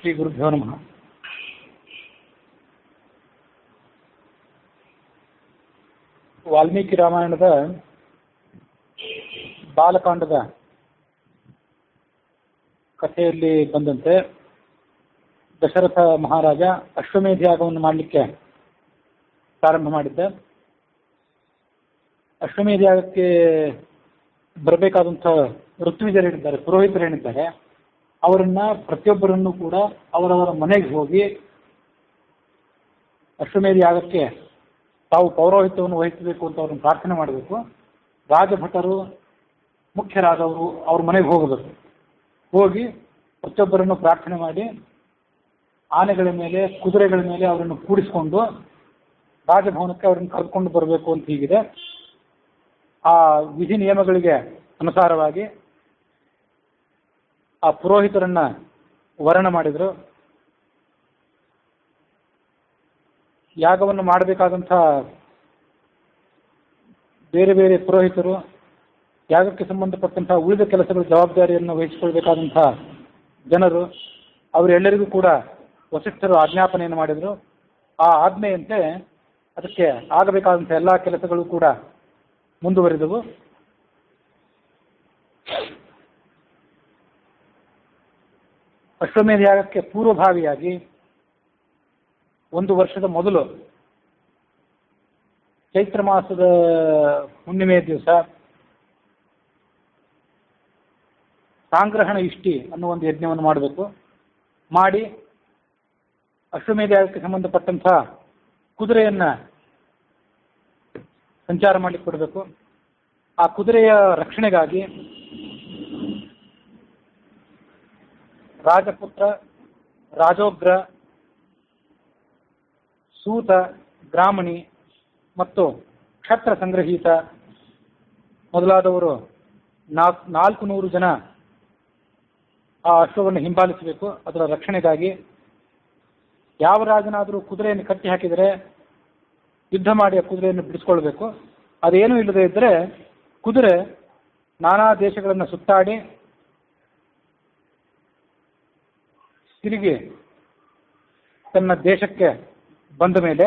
ಶ್ರೀ ಗುರುಭ್ಯೋ ನಮಃ. ವಾಲ್ಮೀಕಿ ರಾಮಾಯಣದ ಬಾಲಕಾಂಡದ ಕಥೆಯಲ್ಲಿ ಬಂದಂತೆ ದಶರಥ ಮಹಾರಾಜ ಅಶ್ವಮೇಧ ಯಾಗವನ್ನು ಮಾಡಲಿಕ್ಕೆ ಪ್ರಾರಂಭ ಮಾಡಿದ್ದ. ಅಶ್ವಮೇಧ ಯಾಗಕ್ಕೆ ಬರಬೇಕಾದಂಥ ಋತ್ವಿಜರೇನಿದ್ದಾರೆ, ಪುರೋಹಿತರೇನಿದ್ದಾರೆ, ಅವರನ್ನ ಪ್ರತಿಯೊಬ್ಬರನ್ನು ಕೂಡ ಅವರವರ ಮನೆಗೆ ಹೋಗಿ ಅಶ್ವಮೇಧ ಯಾಗಕ್ಕೆ ತಾವು ಪೌರೋಹಿತ್ಯವನ್ನು ವಹಿಸಬೇಕು ಅಂತ ಅವ್ರನ್ನ ಪ್ರಾರ್ಥನೆ ಮಾಡಬೇಕು. ರಾಜಭಟರು ಮುಖ್ಯರಾದವರು ಅವ್ರ ಮನೆಗೆ ಹೋಗಬೇಕು. ಹೋಗಿ ಪ್ರತಿಯೊಬ್ಬರನ್ನು ಪ್ರಾರ್ಥನೆ ಮಾಡಿ ಆನೆಗಳ ಮೇಲೆ, ಕುದುರೆಗಳ ಮೇಲೆ ಅವರನ್ನು ಕೂಡಿಸಿಕೊಂಡು ರಾಜಭವನಕ್ಕೆ ಅವರನ್ನು ಕರೆದುಕೊಂಡು ಬರಬೇಕು ಅಂತ ಹೀಗಿದೆ. ಆ ವಿಧಿ ನಿಯಮಗಳಿಗೆ ಅನುಸಾರವಾಗಿ ಆ ಪುರೋಹಿತರನ್ನ ವರ್ಣ ಮಾಡಿದರು. ಯಾಗವನ್ನು ಮಾಡಬೇಕಾದಂಥ ಬೇರೆ ಬೇರೆ ಪುರೋಹಿತರು ಯಾಗಕ್ಕೆ ಸಂಬಂಧಪಟ್ಟಂಥ ಉಳಿದ ಕೆಲಸಗಳ ಜವಾಬ್ದಾರಿಯನ್ನು ವಹಿಸಿಕೊಳ್ಬೇಕಾದಂಥ ಜನರು, ಅವರೆಲ್ಲರಿಗೂ ಕೂಡ ವಸಿಷ್ಠರು ಆಜ್ಞಾಪನೆಯನ್ನು ಮಾಡಿದರು. ಆ ಆಜ್ಞೆಯಂತೆ ಅದಕ್ಕೆ ಆಗಬೇಕಾದಂಥ ಎಲ್ಲ ಕೆಲಸಗಳು ಕೂಡ ಮುಂದುವರಿದವು. ಅಶ್ವಮೇಧ ಯಾಗಕ್ಕೆ ಪೂರ್ವಭಾವಿಯಾಗಿ 1 ವರ್ಷದ ಮೊದಲು ಚೈತ್ರ ಮಾಸದ ಹುಣ್ಣಿಮೆಯ ದಿವಸ ಸಾಂಗ್ರಹಣ ಇಷ್ಟಿ ಅನ್ನೋ ಒಂದು ಯಜ್ಞವನ್ನು ಮಾಡಬೇಕು. ಮಾಡಿ ಅಶ್ವಮೇಧ ಯಾಗಕ್ಕೆ ಸಂಬಂಧಪಟ್ಟಂಥ ಕುದುರೆಯನ್ನ ಸಂಚಾರ ಮಾಡಲಿಕ್ಕೆ ಕೊಡಬೇಕು. ಆ ಕುದುರೆಯ ರಕ್ಷಣೆಗಾಗಿ ರಾಜಪುತ್ರ, ರಾಜೋಗ್ರ, ಸೂತ, ಗ್ರಾಮಣಿ ಮತ್ತು ಕ್ಷತ್ರ ಸಂಗ್ರಹೀತ ಮೊದಲಾದವರು 400 ಜನ ಆ ಅಶ್ವವನ್ನು ಹಿಂಬಾಲಿಸಬೇಕು. ಅದರ ರಕ್ಷಣೆಗಾಗಿ ಯಾವ ರಾಜನಾದರೂ ಕುದುರೆಯನ್ನು ಕಟ್ಟಿ ಹಾಕಿದರೆ ಯುದ್ಧ ಮಾಡಿ ಆ ಕುದುರೆಯನ್ನು ಬಿಡಿಸ್ಕೊಳ್ಬೇಕು. ಅದೇನೂ ಇಲ್ಲದೆ ಇದ್ದರೆ ಕುದುರೆ ನಾನಾ ದೇಶಗಳನ್ನು ಸುತ್ತಾಡಿ ತಿರುಗಿ ತನ್ನ ದೇಶಕ್ಕೆ ಬಂದ ಮೇಲೆ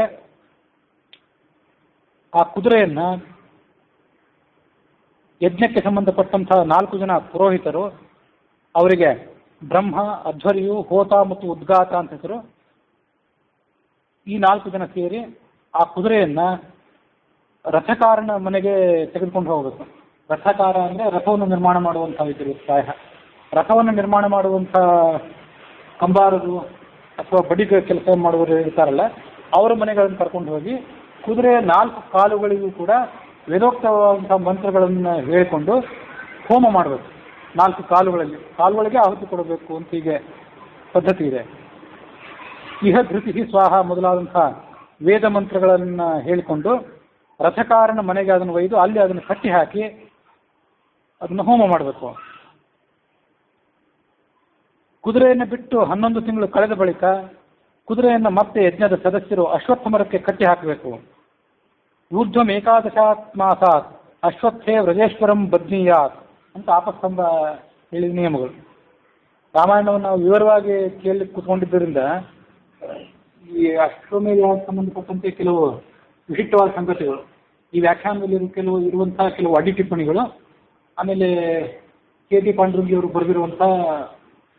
ಆ ಕುದುರೆಯನ್ನ ಯಜ್ಞಕ್ಕೆ ಸಂಬಂಧಪಟ್ಟಂಥ 4 ಜನ ಪುರೋಹಿತರು, ಅವರಿಗೆ ಬ್ರಹ್ಮ, ಅಧ್ವರ್ಯು, ಹೋತ ಮತ್ತು ಉದ್ಗಾತ ಅಂತ ಹೆಸರು, ಈ 4 ಜನ ಸೇರಿ ಆ ಕುದುರೆಯನ್ನ ರಥಕಾರನ ಮನೆಗೆ ತೆಗೆದುಕೊಂಡು ಹೋಗಬೇಕು. ರಥಕಾರ ಅಂದರೆ ರಥವನ್ನು ನಿರ್ಮಾಣ ಮಾಡುವಂಥ ಪ್ರಾಯ. ರಥವನ್ನು ನಿರ್ಮಾಣ ಮಾಡುವಂಥ ಕಂಬಾರರು ಅಥವಾ ಬಡಿಗ ಕೆಲಸ ಮಾಡುವವರು ಇರ್ತಾರಲ್ಲ, ಅವರ ಮನೆಗಳನ್ನು ಕರ್ಕೊಂಡು ಹೋಗಿ ಕುದುರೆಯ 4 ಕಾಲುಗಳಿಗೂ ಕೂಡ ವೇದೋಕ್ತವಾದಂಥ ಮಂತ್ರಗಳನ್ನು ಹೇಳಿಕೊಂಡು ಹೋಮ ಮಾಡಬೇಕು. 4 ಕಾಲುಗಳಿಗೆ ಆಹುತಿ ಕೊಡಬೇಕು ಅಂತ ಹೀಗೆ ಪದ್ಧತಿ ಇದೆ. ಇಹ ಧೃತಿ ಸ್ವಾಹ ಮೊದಲಾದಂಥ ವೇದ ಮಂತ್ರಗಳನ್ನು ಹೇಳಿಕೊಂಡು ರಥಕಾರನ ಮನೆಗೆ ಅದನ್ನು ಒಯ್ದು ಅಲ್ಲಿ ಅದನ್ನು ಕಟ್ಟಿ ಹಾಕಿ ಅದನ್ನು ಹೋಮ ಮಾಡಬೇಕು. ಕುದುರೆಯನ್ನು ಬಿಟ್ಟು 11 ತಿಂಗಳು ಕಳೆದ ಬಳಿಕ ಕುದುರೆಯನ್ನು ಮತ್ತೆ ಯಜ್ಞದ ಸದಸ್ಯರು ಅಶ್ವತ್ಥ ಮರಕ್ಕೆ ಕಟ್ಟಿ ಹಾಕಬೇಕು. ಊರ್ಧ್ವಂ ಏಕಾದಶಾತ್ಮಾಸಾತ್ ಅಶ್ವತ್ಥೇ ವ್ರಜೇಶ್ವರಂ ಬದ್ನೀಯಾತ್ ಅಂತ ಆಪಸ್ತಂಭ ಹೇಳಿದ ನಿಯಮಗಳು. ರಾಮಾಯಣವನ್ನು ನಾವು ವಿವರವಾಗಿ ಕೇಳಲಿಕ್ಕೆ ಕೂತ್ಕೊಂಡಿದ್ದರಿಂದ ಈ ಅಶ್ವಮೇಧ ಸಂಬಂಧಪಟ್ಟಂತೆ ಕೆಲವು ವಿಶಿಷ್ಟವಾದ ಸಂಗತಿಗಳು, ಈ ವ್ಯಾಖ್ಯಾನದಲ್ಲಿ ಇರುವಂತಹ ಕೆಲವು ಅಡ್ಡಿ ಟಿಪ್ಪಣಿಗಳು, ಆಮೇಲೆ ಕೆ.ಟಿ. ಪಾಂಡುರಂಗಿಯವರು ಬರೆದಿರುವಂಥ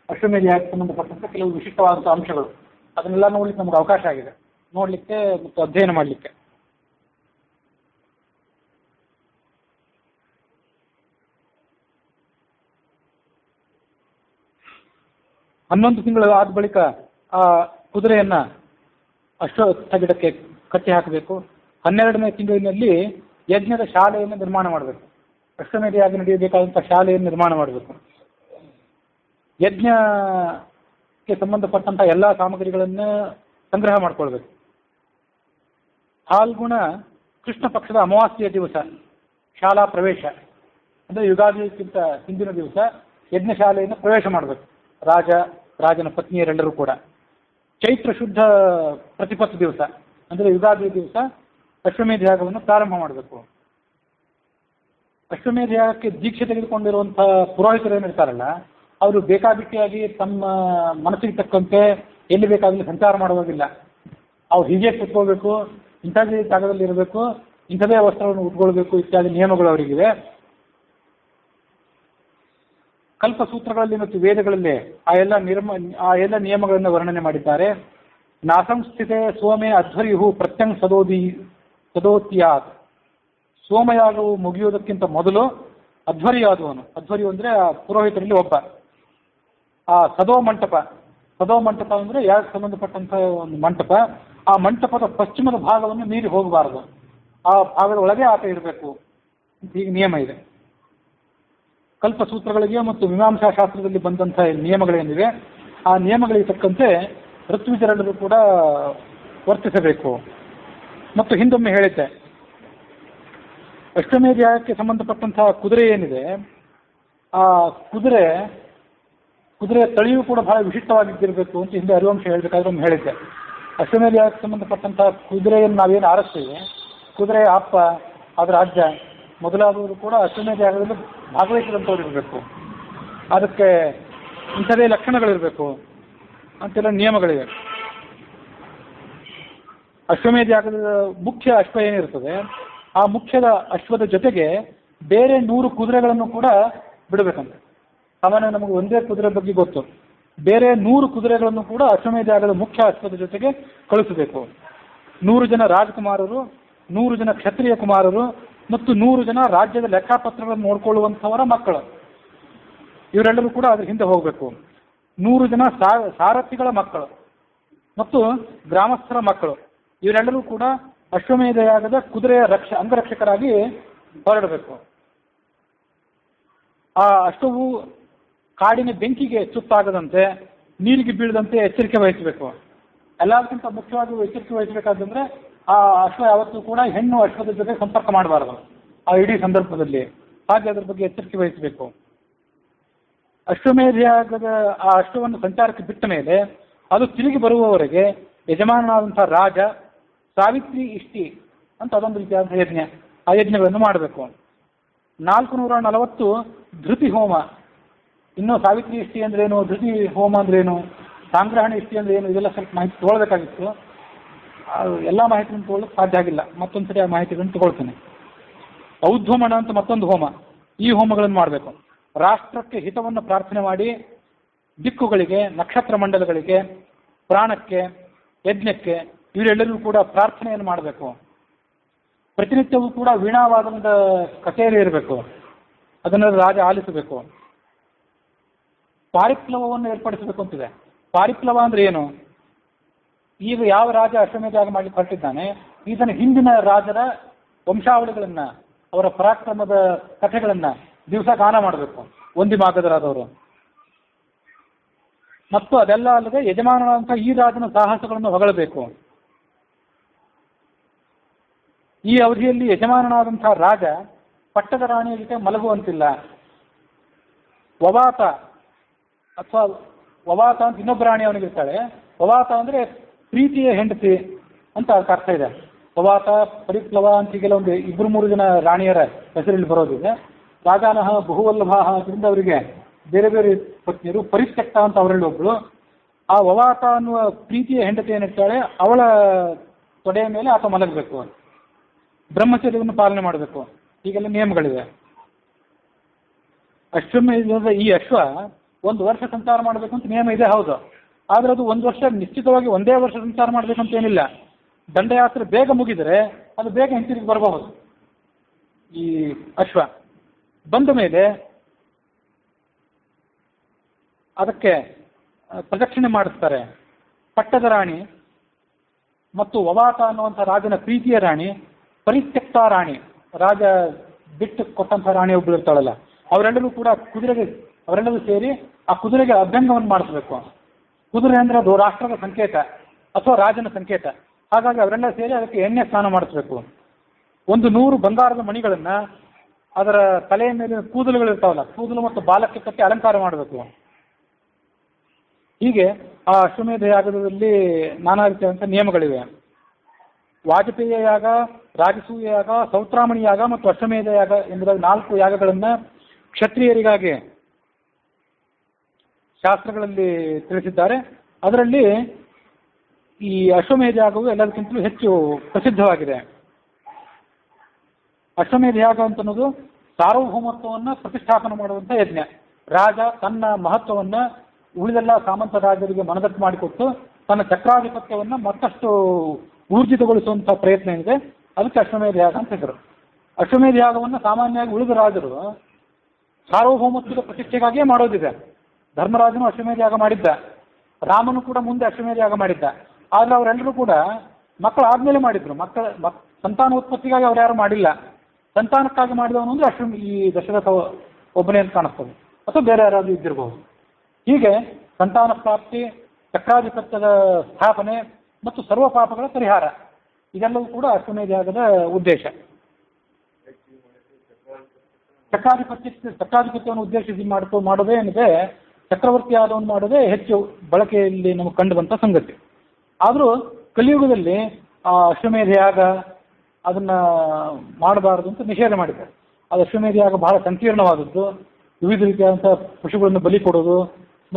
ಅಶ್ವಮೇಧ ಯಾಗಕ್ಕೆ ಸಂಬಂಧಪಟ್ಟಂಥ ಕೆಲವು ವಿಶಿಷ್ಟವಾದಂಥ ಅಂಶಗಳು, ಅದನ್ನೆಲ್ಲ ನೋಡ್ಲಿಕ್ಕೆ ನಮ್ಗೆ ಅವಕಾಶ ಆಗಿದೆ, ನೋಡಲಿಕ್ಕೆ ಮತ್ತು ಅಧ್ಯಯನ ಮಾಡಲಿಕ್ಕೆ. ಹನ್ನೊಂದು ತಿಂಗಳು ಆದ ಬಳಿಕ ಆ ಕುದುರೆಯನ್ನ ಅಶ್ವತ್ಥ ಗಿಡಕ್ಕೆ ಕಟ್ಟಿ ಹಾಕಬೇಕು. 12ನೇ ತಿಂಗಳಿನಲ್ಲಿ ಯಜ್ಞದ ಶಾಲೆಯನ್ನು ನಿರ್ಮಾಣ ಮಾಡಬೇಕು. ಅಶ್ವಮೇಧ ಯಾಗ ನಡೆಯಬೇಕಾದಂಥ ಶಾಲೆಯನ್ನು ನಿರ್ಮಾಣ ಮಾಡಬೇಕು. ಯಜ್ಞಕ್ಕೆ ಸಂಬಂಧಪಟ್ಟಂಥ ಎಲ್ಲ ಸಾಮಗ್ರಿಗಳನ್ನು ಸಂಗ್ರಹ ಮಾಡಿಕೊಳ್ಬೇಕು. ಫಾಲ್ಗುಣ ಕೃಷ್ಣ ಪಕ್ಷದ ಅಮಾವಾಸ್ಯೆಯ ದಿವಸ ಶಾಲಾ ಪ್ರವೇಶ ಅಂದರೆ ಯುಗಾದಿಗಿಂತ ಹಿಂದಿನ ದಿವಸ ಯಜ್ಞಶಾಲೆಯನ್ನು ಪ್ರವೇಶ ಮಾಡಬೇಕು. ರಾಜನ ಪತ್ನಿಯರೆಲ್ಲರೂ ಕೂಡ ಚೈತ್ರ ಶುದ್ಧ ಪ್ರತಿಪತ್ತು ದಿವಸ ಅಂದರೆ ಯುಗಾದಿ ದಿವಸ ಅಶ್ವಮೇಧ ಯಾಗವನ್ನು ಪ್ರಾರಂಭ ಮಾಡಬೇಕು. ಅಶ್ವಮೇಧ ಯಾಗಕ್ಕೆ ದೀಕ್ಷೆ ತೆಗೆದುಕೊಂಡಿರುವಂಥ ಪುರೋಹಿತರು ಏನಿರ್ತಾರಲ್ಲ, ಅವರು ಬೇಕಾಬಿಟ್ಟಿಯಾಗಿ ತಮ್ಮ ಮನಸ್ಸಿಗೆ ತಕ್ಕಂತೆ ಎಲ್ಲಿ ಬೇಕಾಗಲಿ ಸಂಚಾರ ಮಾಡುವಾಗಿಲ್ಲ. ಅವ್ರು ಹೀಗೆ ಕೂತ್ಕೊಳ್ಬೇಕು, ಇಂಥದ್ದೇ ಜಾಗದಲ್ಲಿ ಇರಬೇಕು, ಇಂಥದೇ ವಸ್ತ್ರವನ್ನು ಉಟ್ಕೊಳ್ಬೇಕು ಇತ್ಯಾದಿ ನಿಯಮಗಳು ಅವರಿಗಿವೆ. ಕಲ್ಪಸೂತ್ರಗಳಲ್ಲಿ ಮತ್ತು ವೇದಗಳಲ್ಲಿ ಆ ಎಲ್ಲ ನಿಯಮಗಳನ್ನು ವರ್ಣನೆ ಮಾಡಿದ್ದಾರೆ. ನಾಸಂಸ್ಥಿತೆ ಸೋಮೆ ಅಧ್ವರ್ಯು ಪ್ರತ್ಯಂಗ್ ಸದೋತ್ಯಾತ್. ಸೋಮಯಾಗವು ಮುಗಿಯುವುದಕ್ಕಿಂತ ಮೊದಲು ಅಧ್ವರ್ಯಾದವನು, ಅಧ್ವರ್ಯು ಅಂದರೆ ಆ ಪುರೋಹಿತರಲ್ಲಿ ಒಬ್ಬ, ಆ ಸದೋ ಮಂಟಪ ಅಂದರೆ ಯಾಕೆ ಸಂಬಂಧಪಟ್ಟಂಥ ಒಂದು ಮಂಟಪ, ಆ ಮಂಟಪದ ಪಶ್ಚಿಮದ ಭಾಗವನ್ನು ಮೀರಿ ಹೋಗಬಾರದು, ಆ ಭಾಗದ ಒಳಗೆ ಆತ ಇರಬೇಕು ಅಂತ ಈಗ ನಿಯಮ ಇದೆ. ಕಲ್ಪಸೂತ್ರಗಳಿಗೆ ಮತ್ತು ಮೀಮಾಂಸಾ ಶಾಸ್ತ್ರದಲ್ಲಿ ಬಂದಂಥ ನಿಯಮಗಳೇನಿವೆ ಆ ನಿಯಮಗಳಿಗೆ ತಕ್ಕಂತೆ ಋತ್ವಿಜರೆಲ್ಲರೂ ಕೂಡ ವರ್ತಿಸಬೇಕು. ಮತ್ತು ಹಿಂದೊಮ್ಮೆ ಹೇಳಿದ್ದೆ, ಅಷ್ಟಮೇಧ್ಯಾಯಕ್ಕೆ ಸಂಬಂಧಪಟ್ಟಂತಹ ಕುದುರೆ ಏನಿದೆ, ಆ ಕುದುರೆಯ ತಳಿಯೂ ಕೂಡ ಬಹಳ ವಿಶಿಷ್ಟವಾಗಿದ್ದಿರಬೇಕು ಅಂತ ಹಿಂದೆ ಹರಿವಂಶ ಹೇಳಬೇಕಾದ್ರೆ ಒಮ್ಮೆ ಹೇಳಿದ್ದೆ. ಅಷ್ಟಮೇಧ್ಯಾಯಕ್ಕೆ ಸಂಬಂಧಪಟ್ಟಂತಹ ಕುದುರೆಯನ್ನು ನಾವೇನು ಆರಿಸ್ತೀವಿ, ಕುದುರೆಯ ಅಪ್ಪ, ಅದರ ಅಜ್ಜ ಮೊದಲಾದವರು ಕೂಡ ಅಷ್ಟಮೇಧ್ಯಾಯದಲ್ಲಿ ಭಾಗವಹಿಸಿದಂಥವ್ರು ಇರಬೇಕು, ಅದಕ್ಕೆ ಇಂಥದೇ ಲಕ್ಷಣಗಳಿರಬೇಕು ಅಂತೆಲ್ಲ ನಿಯಮಗಳಿವೆ. ಅಶ್ವಮೇಧಯಾಗದ ಮುಖ್ಯ ಅಶ್ವ ಏನಿರ್ತದೆ, ಆ ಮುಖ್ಯದ ಅಶ್ವದ ಜೊತೆಗೆ ಬೇರೆ 100 ಕುದುರೆಗಳನ್ನು ಕೂಡ ಬಿಡಬೇಕಂತೆ. ಸಾಮಾನ್ಯ ನಮಗೆ ಒಂದೇ ಕುದುರೆ ಬಗ್ಗೆ ಗೊತ್ತು, ಬೇರೆ 100 ಕುದುರೆಗಳನ್ನು ಕೂಡ ಅಶ್ವಮೇಧಯಾಗದ ಮುಖ್ಯ ಅಶ್ವದ ಜೊತೆಗೆ ಕಳಿಸಬೇಕು. 100 ಜನ ರಾಜಕುಮಾರರು, 100 ಜನ ಕ್ಷತ್ರಿಯ ಕುಮಾರರು ಮತ್ತು 100 ಜನ ರಾಜ್ಯದ ಲೆಕ್ಕಾಪತ್ರಗಳನ್ನು ನೋಡ್ಕೊಳ್ಳುವಂಥವರ ಮಕ್ಕಳು, ಇವರೆಲ್ಲರೂ ಕೂಡ ಅದ್ರ ಹಿಂದೆ ಹೋಗಬೇಕು. 100 ಜನ ಸಾರಥಿಗಳ ಮಕ್ಕಳು ಮತ್ತು ಗ್ರಾಮಸ್ಥರ ಮಕ್ಕಳು, ಇವರೆಲ್ಲರೂ ಕೂಡ ಅಶ್ವಮೇಧಯಾಗದ ಕುದುರೆಯ ಅಂಗರಕ್ಷಕರಾಗಿ ಹೊರಡಬೇಕು. ಆ ಅಶ್ವವು ಕಾಡಿನ ಬೆಂಕಿಗೆ ಸುತ್ತಾಗದಂತೆ, ನೀರಿಗೆ ಬೀಳದಂತೆ ಎಚ್ಚರಿಕೆ ವಹಿಸಬೇಕು. ಎಲ್ಲದಕ್ಕಿಂತ ಮುಖ್ಯವಾಗಿ ಎಚ್ಚರಿಕೆ ವಹಿಸಬೇಕಾದಂದ್ರೆ ಆ ಅಶ್ವ ಯಾವತ್ತೂ ಕೂಡ ಹೆಣ್ಣು ಅಶ್ವದ ಜೊತೆ ಸಂಪರ್ಕ ಮಾಡಬಾರದು ಆ ಇಡೀ ಸಂದರ್ಭದಲ್ಲಿ, ಹಾಗೆ ಅದರ ಬಗ್ಗೆ ಎಚ್ಚರಿಕೆ ವಹಿಸಬೇಕು. ಅಶ್ವಮೇಧಯಾಗದ ಆ ಅಶ್ವವನ್ನು ಸಂಚಾರಕ್ಕೆ ಬಿಟ್ಟ ಮೇಲೆ ಅದು ತಿರುಗಿ ಬರುವವರೆಗೆ ಯಜಮಾನನಾದಂಥ ರಾಜ ಸಾವಿತ್ರಿ ಇಷ್ಟಿ ಅಂತ ಅದೊಂದು ರೀತಿಯಾದ ಯಜ್ಞ, ಆ ಯಜ್ಞಗಳನ್ನು ಮಾಡಬೇಕು. 440 ಧೃತಿ ಹೋಮ. ಇನ್ನು ಸಾವಿತ್ರಿ ಇಷ್ಟಿ ಅಂದ್ರೇನು, ಧೃತಿ ಹೋಮ ಅಂದ್ರೇನು, ಸಾಂಗ್ರಹಣ ಇಷ್ಟಿ ಅಂದ್ರೆ ಏನು, ಇದೆಲ್ಲ ಸ್ವಲ್ಪ ಮಾಹಿತಿ ತೊಗೊಳ್ಬೇಕಾಗಿತ್ತು. ಎಲ್ಲ ಮಾಹಿತಿಯನ್ನು ತೊಗೊಳ್ಳೋಕೆ ಸಾಧ್ಯ ಆಗಿಲ್ಲ, ಮತ್ತೊಂದ್ಸರಿ ಆ ಮಾಹಿತಿಗಳನ್ನು ತಗೊಳ್ತೇನೆ. ಔದ್ಧಮಣ ಅಂತ ಮತ್ತೊಂದು ಹೋಮ, ಈ ಹೋಮಗಳನ್ನು ಮಾಡಬೇಕು. ರಾಷ್ಟ್ರಕ್ಕೆ ಹಿತವನ್ನು ಪ್ರಾರ್ಥನೆ ಮಾಡಿ ದಿಕ್ಕುಗಳಿಗೆ, ನಕ್ಷತ್ರ ಮಂಡಲಗಳಿಗೆ, ಪ್ರಾಣಕ್ಕೆ, ಯಜ್ಞಕ್ಕೆ ಇವರೆಲ್ಲರೂ ಕೂಡ ಪ್ರಾರ್ಥನೆಯನ್ನು ಮಾಡಬೇಕು. ಪ್ರತಿನಿತ್ಯವೂ ಕೂಡ ವೀಣಾವಾದನದ ಕಚೇರಿ ಇರಬೇಕು, ಅದನ್ನು ರಾಜ ಆಲಿಸಬೇಕು. ಪಾರಿಪ್ಲವವನ್ನು ಏರ್ಪಡಿಸಬೇಕು ಅಂತಿದೆ. ಪಾರಿಪ್ಲವ ಅಂದ್ರೆ ಏನು? ಈಗ ಯಾವ ರಾಜ ಅಶ್ವಮೇಧಯಾಗ ಮಾಡಲಿಕ್ಕೆ ಹೊರಟಿದ್ದಾನೆ, ಈತನ ಹಿಂದಿನ ರಾಜರ ವಂಶಾವಳಿಗಳನ್ನ, ಅವರ ಪರಾಕ್ರಮದ ಕಥೆಗಳನ್ನ ದಿವಸ ಗಾನ ಮಾಡಬೇಕು ಒಂದಿಮಾಗದರಾದವರು. ಮತ್ತು ಅದೆಲ್ಲ ಅಲ್ಲದೆ ಯಜಮಾನನಾದಂಥ ಈ ರಾಜನ ಸಾಹಸಗಳನ್ನು ಹೊಗಳಬೇಕು. ಈ ಅವಧಿಯಲ್ಲಿ ಯಜಮಾನನಾದಂಥ ರಾಜ ಪಟ್ಟದ ರಾಣಿಯ ಜೊತೆ ಮಲಗುವಂತಿಲ್ಲ. ವವಾತ ಅಥವಾ ವವಾತ ಅಂತ ಇನ್ನೊಬ್ಬ ರಾಣಿ ಅವನಿಗಿರ್ತಾಳೆ. ವವಾತ ಅಂದ್ರೆ ಪ್ರೀತಿಯ ಹೆಂಡತಿ ಅಂತ ಅದಕ್ಕೆ ಅರ್ಥ ಇದೆ. ವವಾತ, ಪರಿಪ್ಲವ ಅಂತ ಹೀಗೆಲ್ಲ ಒಂದು 2-3 ಜನ ರಾಣಿಯರ ಹೆಸರಲ್ಲಿ ಬರೋದಿದೆ. ರಾಜಾನಹ ಬಹುವಲ್ಲಭ ಅದರಿಂದ ಅವರಿಗೆ ಬೇರೆ ಬೇರೆ ಪತ್ನಿಯರು. ಪರಿತ್ಯಕ್ತ ಅಂತ ಅವರಲ್ಲಿ ಒಬ್ಬಳು. ಆ ವವಾತ ಅನ್ನುವ ಪ್ರೀತಿಯ ಹೆಂಡತಿ ಏನಿರ್ತಾಳೆ ಅವಳ ತೊಡೆಯ ಮೇಲೆ ಆತ ಮಲಗಬೇಕು. ಬ್ರಹ್ಮಚರ್ಯವನ್ನು ಪಾಲನೆ ಮಾಡಬೇಕು. ಹೀಗೆಲ್ಲ ನಿಯಮಗಳಿವೆ. ಅಶ್ವಮೇಧದ ಈ ಅಶ್ವ 1 ವರ್ಷ ಸಂಚಾರ ಮಾಡಬೇಕು ಅಂತ ನಿಯಮ ಇದೆ, ಹೌದು. ಆದರೆ ಅದು 1 ವರ್ಷ ನಿಶ್ಚಿತವಾಗಿ ಒಂದೇ ವರ್ಷ ಸಂಚಾರ ಮಾಡಬೇಕಂತ ಏನಿಲ್ಲ. ದಂಡಯಾತ್ರೆ ಬೇಗ ಮುಗಿದರೆ ಅದು ಬೇಗ ಹಿಂತಿರುಗಿ ಬರಬಹುದು. ಈ ಅಶ್ವ ಬಂದ ಮೇಲೆ ಅದಕ್ಕೆ ಪ್ರದಕ್ಷಿಣೆ ಮಾಡಿಸ್ತಾರೆ. ಪಟ್ಟದ ರಾಣಿ ಮತ್ತು ವವಾತ ಅನ್ನುವಂಥ ರಾಜನ ಪ್ರೀತಿಯ ರಾಣಿ, ಪರಿತ್ಯಕ್ತ ರಾಣಿ, ರಾಜ ಬಿಟ್ಟು ಕೊಟ್ಟಂಥ ರಾಣಿ ಒಬ್ಬಳು ಇರ್ತಾಳಲ್ಲ, ಅವರೆಲ್ಲರೂ ಕೂಡ ಅವರೆಲ್ಲರೂ ಸೇರಿ ಆ ಕುದುರೆಗೆ ಅಭ್ಯಂಗವನ್ನು ಮಾಡಿಸ್ಬೇಕು. ಕುದುರೆ ಅಂದ್ರೆ ಅದು ರಾಷ್ಟ್ರದ ಸಂಕೇತ ಅಥವಾ ರಾಜನ ಸಂಕೇತ. ಹಾಗಾಗಿ ಅವರೆಲ್ಲ ಸೇರಿ ಅದಕ್ಕೆ ಎಣ್ಣೆ ಸ್ನಾನ ಮಾಡಿಸ್ಬೇಕು. 100 ಬಂಗಾರದ ಮಣಿಗಳನ್ನ ಅದರ ತಲೆಯ ಮೇಲೆ ಕೂದಲುಗಳಿರ್ತಾವಲ್ಲ, ಕೂದಲು ಮತ್ತು ಬಾಲಕ್ಕೆ ಕಟ್ಟಿ ಅಲಂಕಾರ ಮಾಡಬೇಕು. ಹೀಗೆ ಆ ಅಶ್ವಮೇಧ ಯಾಗದಲ್ಲಿ ನಾನಾ ರೀತಿಯಾದಂಥ ನಿಯಮಗಳಿವೆ. ವಾಜಪೇಯ ಯಾಗ, ರಾಜಸೂಯ ಯಾಗ, ಸೌತ್ರಾಮಣಿ ಯಾಗ ಮತ್ತು ಅಶ್ವಮೇಧ ಯಾಗ ಎಂಬುದಾಗಿ 4 ಯಾಗಗಳನ್ನ ಕ್ಷತ್ರಿಯರಿಗಾಗಿ ಶಾಸ್ತ್ರಗಳಲ್ಲಿ ತಿಳಿಸಿದ್ದಾರೆ. ಅದರಲ್ಲಿ ಈ ಅಶ್ವಮೇಧ ಯಾಗವು ಎಲ್ಲದಕ್ಕಿಂತಲೂ ಹೆಚ್ಚು ಪ್ರಸಿದ್ಧವಾಗಿದೆ. ಅಶ್ವಮೇಧ ಯಾಗ ಅಂತ ಅನ್ನೋದು ಸಾರ್ವಭೌಮತ್ವವನ್ನು ಪ್ರತಿಷ್ಠಾಪನೆ ಮಾಡುವಂಥ ಯಜ್ಞ. ರಾಜ ತನ್ನ ಮಹತ್ವವನ್ನು ಉಳಿದೆಲ್ಲ ಸಾಮಂತ ರಾಜರಿಗೆ ಮನದಟ್ಟು ಮಾಡಿಕೊಟ್ಟು ತನ್ನ ಚಕ್ರಾಧಿಪತ್ಯವನ್ನು ಮತ್ತಷ್ಟು ಊರ್ಜಿತಗೊಳಿಸುವಂಥ ಪ್ರಯತ್ನ ಏನಿದೆ ಅದಕ್ಕೆ ಅಶ್ವಮೇಧ ಯಾಗ ಅಂತ ಹೆಸರು. ಅಶ್ವಮೇಧ ಯಾಗವನ್ನು ಸಾಮಾನ್ಯವಾಗಿ ಉಳಿದ ರಾಜರು ಸಾರ್ವಭೌಮತ್ವದ ಪ್ರತಿಷ್ಠೆಗಾಗಿಯೇ ಮಾಡೋದಿದೆ. ಧರ್ಮರಾಜನು ಅಶ್ವಮೇಧ ಯಾಗ ಮಾಡಿದ್ದ, ರಾಮನು ಕೂಡ ಮುಂದೆ ಅಶ್ವಮೇಧ ಯಾಗ ಮಾಡಿದ್ದ. ಆದರೆ ಅವರೆಲ್ಲರೂ ಕೂಡ ಮಕ್ಕಳು ಆದಮೇಲೆ ಮಾಡಿದ್ರು. ಸಂತಾನೋತ್ಪತ್ತಿಗಾಗಿ ಅವ್ರು ಯಾರು ಮಾಡಿಲ್ಲ. ಸಂತಾನಕ್ಕಾಗಿ ಮಾಡಿದವನು ಅಂದರೆ ಈ ದಶರಥ ಒಬ್ಬನೇ ಅಂತ ಕಾಣಿಸ್ತದೆ, ಅಥವಾ ಬೇರೆ ಯಾರಾದರೂ ಇದ್ದಿರಬಹುದು. ಹೀಗೆ ಸಂತಾನ ಪ್ರಾಪ್ತಿ, ಚಕ್ರಾಧಿಪತ್ಯದ ಸ್ಥಾಪನೆ ಮತ್ತು ಸರ್ವ ಪಾಪಗಳ ಪರಿಹಾರ ಇದೆಲ್ಲವೂ ಕೂಡ ಅಶ್ವಮೇಧ ಯಾಗದ ಉದ್ದೇಶ. ಚಕ್ರಾಧಿಪತ್ಯವನ್ನು ಉದ್ದೇಶಿಸಿ ಮಾಡೋದೇ ಏನಿದೆ, ಚಕ್ರವರ್ತಿ ಆದವನು ಮಾಡೋದೇ ಹೆಚ್ಚು ಬಳಕೆಯಲ್ಲಿ ನಮಗೆ ಕಂಡು ಬಂಥ ಸಂಗತಿ. ಆದರೂ ಕಲಿಯುಗದಲ್ಲಿ ಆ ಅಶ್ವಮೇಧ ಯಾಗ ಅದನ್ನು ಮಾಡಬಾರದು ಅಂತ ನಿಷೇಧ ಮಾಡಿದ್ದಾರೆ. ಅದು ಅಶ್ವಮೇಧ ಯಾಗ ಬಹಳ ಸಂಕೀರ್ಣವಾದದ್ದು. ವಿವಿಧ ರೀತಿಯಾದಂಥ ಪಶುಗಳನ್ನು ಬಲಿ ಕೊಡೋದು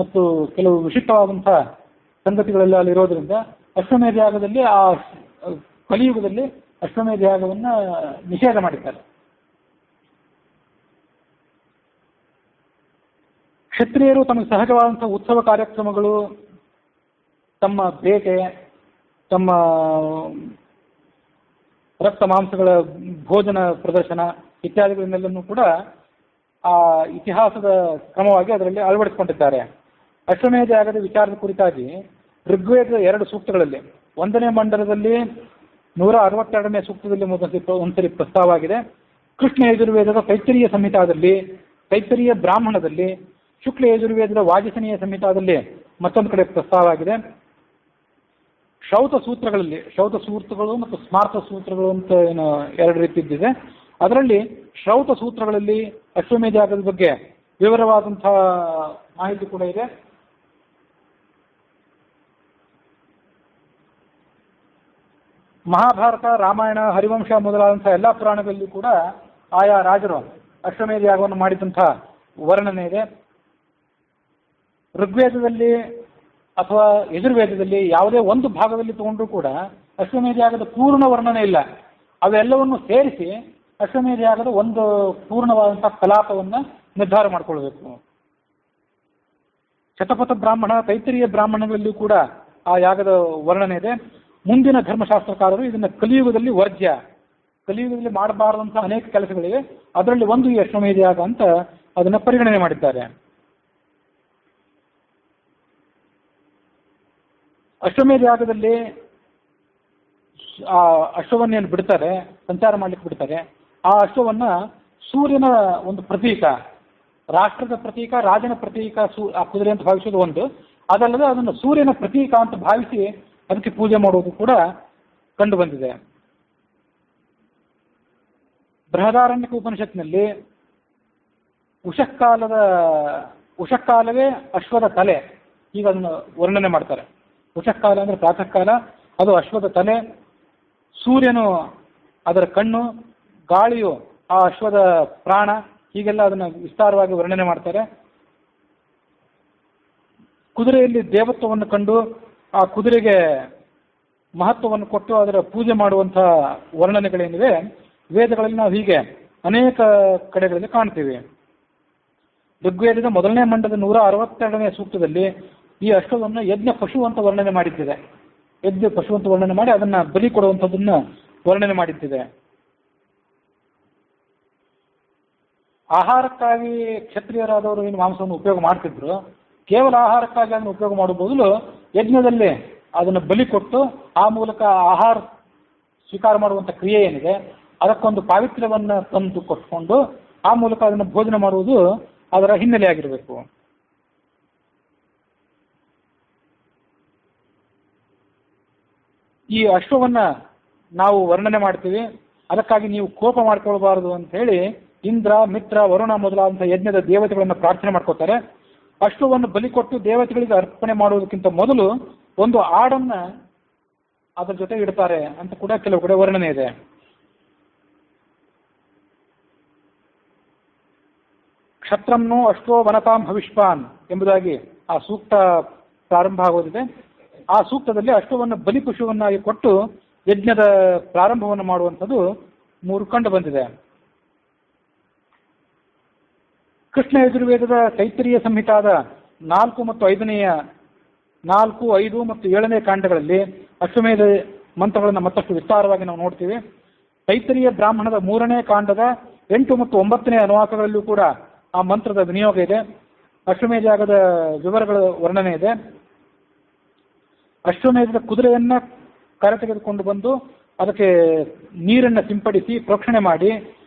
ಮತ್ತು ಕೆಲವು ವಿಶಿಷ್ಟವಾದಂಥ ಸಂಗತಿಗಳೆಲ್ಲ ಅಲ್ಲಿರೋದ್ರಿಂದ ಅಶ್ವಮೇಧ ಯಾಗದಲ್ಲಿ ಕಲಿಯುಗದಲ್ಲಿ ಅಶ್ವಮೇಧ ಯಾಗವನ್ನು ನಿಷೇಧ ಮಾಡಿದ್ದಾರೆ. ಕ್ಷತ್ರಿಯರು ತಮಗೆ ಸಹಜವಾದಂಥ ಉತ್ಸವ ಕಾರ್ಯಕ್ರಮಗಳು, ತಮ್ಮ ಬೇಟೆ, ತಮ್ಮ ರಕ್ತ ಮಾಂಸಗಳ ಭೋಜನ ಪ್ರದರ್ಶನ ಇತ್ಯಾದಿಗಳನ್ನೆಲ್ಲನೂ ಕೂಡ ಆ ಇತಿಹಾಸದ ಕ್ರಮವಾಗಿ ಅದರಲ್ಲಿ ಅಳವಡಿಸಿಕೊಂಡಿದ್ದಾರೆ. ಅಶ್ವಮೇಧ ಯಾಗದ ವಿಚಾರದ ಕುರಿತಾಗಿ ಋಗ್ವೇದದ 2 ಸೂಕ್ತಗಳಲ್ಲಿ 1ನೇ ಮಂಡಲದಲ್ಲಿ 162ನೇ ಸೂಕ್ತದಲ್ಲಿ ಒಂದ್ಸರಿ ಪ್ರಸ್ತಾವ ಆಗಿದೆ. ಕೃಷ್ಣ ಯಜುರ್ವೇದದ ತೈತ್ತರೀಯ ಸಂಹಿತಾದಲ್ಲಿ, ತೈತ್ತರೀಯ ಬ್ರಾಹ್ಮಣದಲ್ಲಿ, ಶುಕ್ಲ ಯಜುರ್ವೇದದ ವಾಜಸನೀಯ ಸಂಹಿತಾದಲ್ಲಿ ಮತ್ತೊಂದು ಕಡೆ ಪ್ರಸ್ತಾವ ಆಗಿದೆ. ಶ್ರೌತ ಸೂತ್ರಗಳಲ್ಲಿ, ಶ್ರೌತ ಸೂತ್ರಗಳು ಮತ್ತು ಸ್ಮಾರ್ತ ಸೂತ್ರಗಳು ಅಂತ ಏನು 2 ರೀತಿ ಇದ್ದಿದೆ. ಅದರಲ್ಲಿ ಶ್ರೌತ ಸೂತ್ರಗಳಲ್ಲಿ ಅಶ್ವಮೇಧ ಯಾಗದ ಬಗ್ಗೆ ವಿವರವಾದಂಥ ಮಾಹಿತಿ ಕೂಡ ಇದೆ. ಮಹಾಭಾರತ, ರಾಮಾಯಣ, ಹರಿವಂಶ ಮೊದಲಾದಂಥ ಎಲ್ಲ ಪುರಾಣಗಳಲ್ಲಿ ಕೂಡ ಆಯಾ ರಾಜರು ಅಶ್ವಮೇಧ ಯಾಗವನ್ನು ಮಾಡಿದಂಥ ವರ್ಣನೆ ಇದೆ. ಋಗ್ವೇದದಲ್ಲಿ ಅಥವಾ ಯಜುರ್ವೇದದಲ್ಲಿ ಯಾವುದೇ ಒಂದು ಭಾಗದಲ್ಲಿ ತಗೊಂಡ್ರೂ ಕೂಡ ಅಶ್ವಮೇಧ ಯಾಗದ ಪೂರ್ಣ ವರ್ಣನೆ ಇಲ್ಲ. ಅವೆಲ್ಲವನ್ನು ಸೇರಿಸಿ ಅಶ್ವಮೇಧ ಯಾಗದ ಒಂದು ಪೂರ್ಣವಾದಂಥ ಕಲಾಪವನ್ನು ನಿರ್ಧಾರ ಮಾಡಿಕೊಳ್ಬೇಕು. ಶತಪಥ ಬ್ರಾಹ್ಮಣ, ತೈತ್ತರೀಯ ಬ್ರಾಹ್ಮಣಗಳಲ್ಲಿ ಕೂಡ ಆ ಯಾಗದ ವರ್ಣನೆ ಇದೆ. ಮುಂದಿನ ಧರ್ಮಶಾಸ್ತ್ರಕಾರರು ಇದನ್ನು ಕಲಿಯುಗದಲ್ಲಿ ವರ್ಜ್ಯ, ಕಲಿಯುಗದಲ್ಲಿ ಮಾಡಬಾರದಂಥ ಅನೇಕ ಕೆಲಸಗಳಿವೆ, ಅದರಲ್ಲಿ ಒಂದು ಈ ಅಶ್ವಮೇಧ ಯಾಗ ಅಂತ ಅದನ್ನು ಪರಿಗಣನೆ ಮಾಡಿದ್ದಾರೆ. ಅಶ್ವಮೇಧ ಯಾಗದಲ್ಲಿ ಆ ಅಶ್ವವನ್ನೇನು ಬಿಡ್ತಾರೆ, ಸಂಚಾರ ಮಾಡಲಿಕ್ಕೆ ಬಿಡ್ತಾರೆ, ಆ ಅಶ್ವವನ್ನು ಸೂರ್ಯನ ಒಂದು ಪ್ರತೀಕ, ರಾಷ್ಟ್ರದ ಪ್ರತೀಕ, ರಾಜನ ಪ್ರತೀಕ ಆ ಕುದುರೆ ಅಂತ ಭಾವಿಸೋದು ಒಂದು, ಅದಲ್ಲದೆ ಅದನ್ನು ಸೂರ್ಯನ ಪ್ರತೀಕ ಅಂತ ಭಾವಿಸಿ ಅದಕ್ಕೆ ಪೂಜೆ ಮಾಡುವುದು ಕೂಡ ಕಂಡು ಬಂದಿದೆ. ಬೃಹದಾರಣ್ಯಕ ಉಪನಿಷತ್ನಲ್ಲಿ ಉಷಃಕಾಲವೇ ಅಶ್ವದ ತಲೆ, ಈಗ ಅದನ್ನು ವರ್ಣನೆ ಮಾಡ್ತಾರೆ. ಉಷಃಕಾಲ ಅಂದರೆ ಪ್ರಾತಃ ಕಾಲ, ಅದು ಅಶ್ವದ ತಲೆ, ಸೂರ್ಯನು ಅದರ ಕಣ್ಣು, ಗಾಳಿಯು ಆ ಅಶ್ವದ ಪ್ರಾಣ, ಹೀಗೆಲ್ಲ ಅದನ್ನು ವಿಸ್ತಾರವಾಗಿ ವರ್ಣನೆ ಮಾಡ್ತಾರೆ. ಕುದುರೆಯಲ್ಲಿ ದೇವತ್ವವನ್ನು ಕಂಡು ಆ ಕುದುರೆಗೆ ಮಹತ್ವವನ್ನು ಕೊಟ್ಟು ಅದರ ಪೂಜೆ ಮಾಡುವಂಥ ವರ್ಣನೆಗಳೇನಿವೆ ವೇದಗಳಲ್ಲಿ ನಾವು ಹೀಗೆ ಅನೇಕ ಕಡೆಗಳಲ್ಲಿ ಕಾಣ್ತೀವಿ. ಋಗ್ವೇದದ 1ನೇ ಮಂಡಲದ 162ನೇ ಸೂಕ್ತದಲ್ಲಿ ಈ ಅಶ್ವವನ್ನು ಯಜ್ಞ ಪಶು ಅಂತ ವರ್ಣನೆ ಮಾಡಿದ್ದಿದೆ. ಯಜ್ಞ ಪಶು ಅಂತ ವರ್ಣನೆ ಮಾಡಿ ಅದನ್ನು ಬಲಿ ಕೊಡುವಂಥದ್ದನ್ನು ವರ್ಣನೆ ಮಾಡಿದ್ದಿದೆ. ಆಹಾರಕ್ಕಾಗಿ ಕ್ಷತ್ರಿಯರಾದವರು ಏನು ಮಾಂಸವನ್ನು ಉಪಯೋಗ ಮಾಡ್ತಿದ್ರು, ಕೇವಲ ಆಹಾರಕ್ಕಾಗಿ ಅದನ್ನು ಉಪಯೋಗ ಮಾಡುವ ಬದಲು ಯಜ್ಞದಲ್ಲಿ ಅದನ್ನು ಬಲಿ ಕೊಟ್ಟು ಆ ಮೂಲಕ ಆಹಾರ ಸ್ವೀಕಾರ ಮಾಡುವಂಥ ಕ್ರಿಯೆ ಏನಿದೆ ಅದಕ್ಕೊಂದು ಪಾವಿತ್ರ್ಯವನ್ನು ತಂದು ಕೊಟ್ಕೊಂಡು ಆ ಮೂಲಕ ಅದನ್ನು ಭೋಜನ ಮಾಡುವುದು ಅದರ ಹಿನ್ನೆಲೆಯಾಗಿರಬೇಕು. ಈ ಅಶ್ವವನ್ನು ನಾವು ವರ್ಣನೆ ಮಾಡ್ತೀವಿ, ಅದಕ್ಕಾಗಿ ನೀವು ಕೋಪ ಮಾಡ್ಕೊಳ್ಬಾರದು ಅಂತ ಹೇಳಿ ಇಂದ್ರ, ಮಿತ್ರ, ವರುಣ ಮೊದಲಾದಂಥ ಯಜ್ಞದ ದೇವತೆಗಳನ್ನು ಪ್ರಾರ್ಥನೆ ಮಾಡ್ಕೋತಾರೆ. ಅಶ್ವವನ್ನು ಬಲಿ ಕೊಟ್ಟು ದೇವತೆಗಳಿಗೆ ಅರ್ಪಣೆ ಮಾಡುವುದಕ್ಕಿಂತ ಮೊದಲು ಒಂದು ಆಡನ್ನು ಅದರ ಜೊತೆ ಇಡ್ತಾರೆ ಅಂತ ಕೂಡ ಕೆಲವು ಕಡೆ ವರ್ಣನೆ ಇದೆ. ಕ್ಷತ್ರಮ್ನೋ ಅಶ್ವೋ ವನತಾಂ ಭವಿಷ್ಪಾನ್ ಎಂಬುದಾಗಿ ಆ ಸೂಕ್ತ ಪ್ರಾರಂಭ ಆಗೋದಿದೆ. ಆ ಸೂಕ್ತದಲ್ಲಿ ಅಶ್ವವನ್ನು ಬಲಿಪಶುವನ್ನಾಗಿ ಕೊಟ್ಟು ಯಜ್ಞದ ಪ್ರಾರಂಭವನ್ನು ಮಾಡುವಂಥದ್ದು 3 ಕಂಡು ಬಂದಿದೆ. ಕೃಷ್ಣ ಯಜುರ್ವೇದದ ತೈತ್ತರೀಯ ಸಂಹಿತಾದ 4 ಮತ್ತು 5ನೇ 4, 5 ಮತ್ತು 7ನೇ ಕಾಂಡಗಳಲ್ಲಿ ಅಶ್ವಮೇಧ ಮಂತ್ರಗಳನ್ನು ಮತ್ತಷ್ಟು ವಿಸ್ತಾರವಾಗಿ ನಾವು ನೋಡ್ತೀವಿ. ತೈತ್ತರೀಯ ಬ್ರಾಹ್ಮಣದ 3ನೇ ಕಾಂಡದ 8 ಮತ್ತು 9ನೇ ಅನುವಾಕಗಳಲ್ಲೂ ಕೂಡ ಆ ಮಂತ್ರದ ವಿನಿಯೋಗ ಇದೆ. ಅಶ್ವಮೇಧ ಯಾಗದ ವಿವರಗಳ ವರ್ಣನೆ ಇದೆ. ಅಶ್ವಮೇಧದ ಕುದುರೆಯನ್ನ ಕರೆ ತೆಗೆದುಕೊಂಡು ಬಂದು ಅದಕ್ಕೆ ನೀರನ್ನು ಸಿಂಪಡಿಸಿ ಪ್ರೋಕ್ಷಣೆ ಮಾಡಿ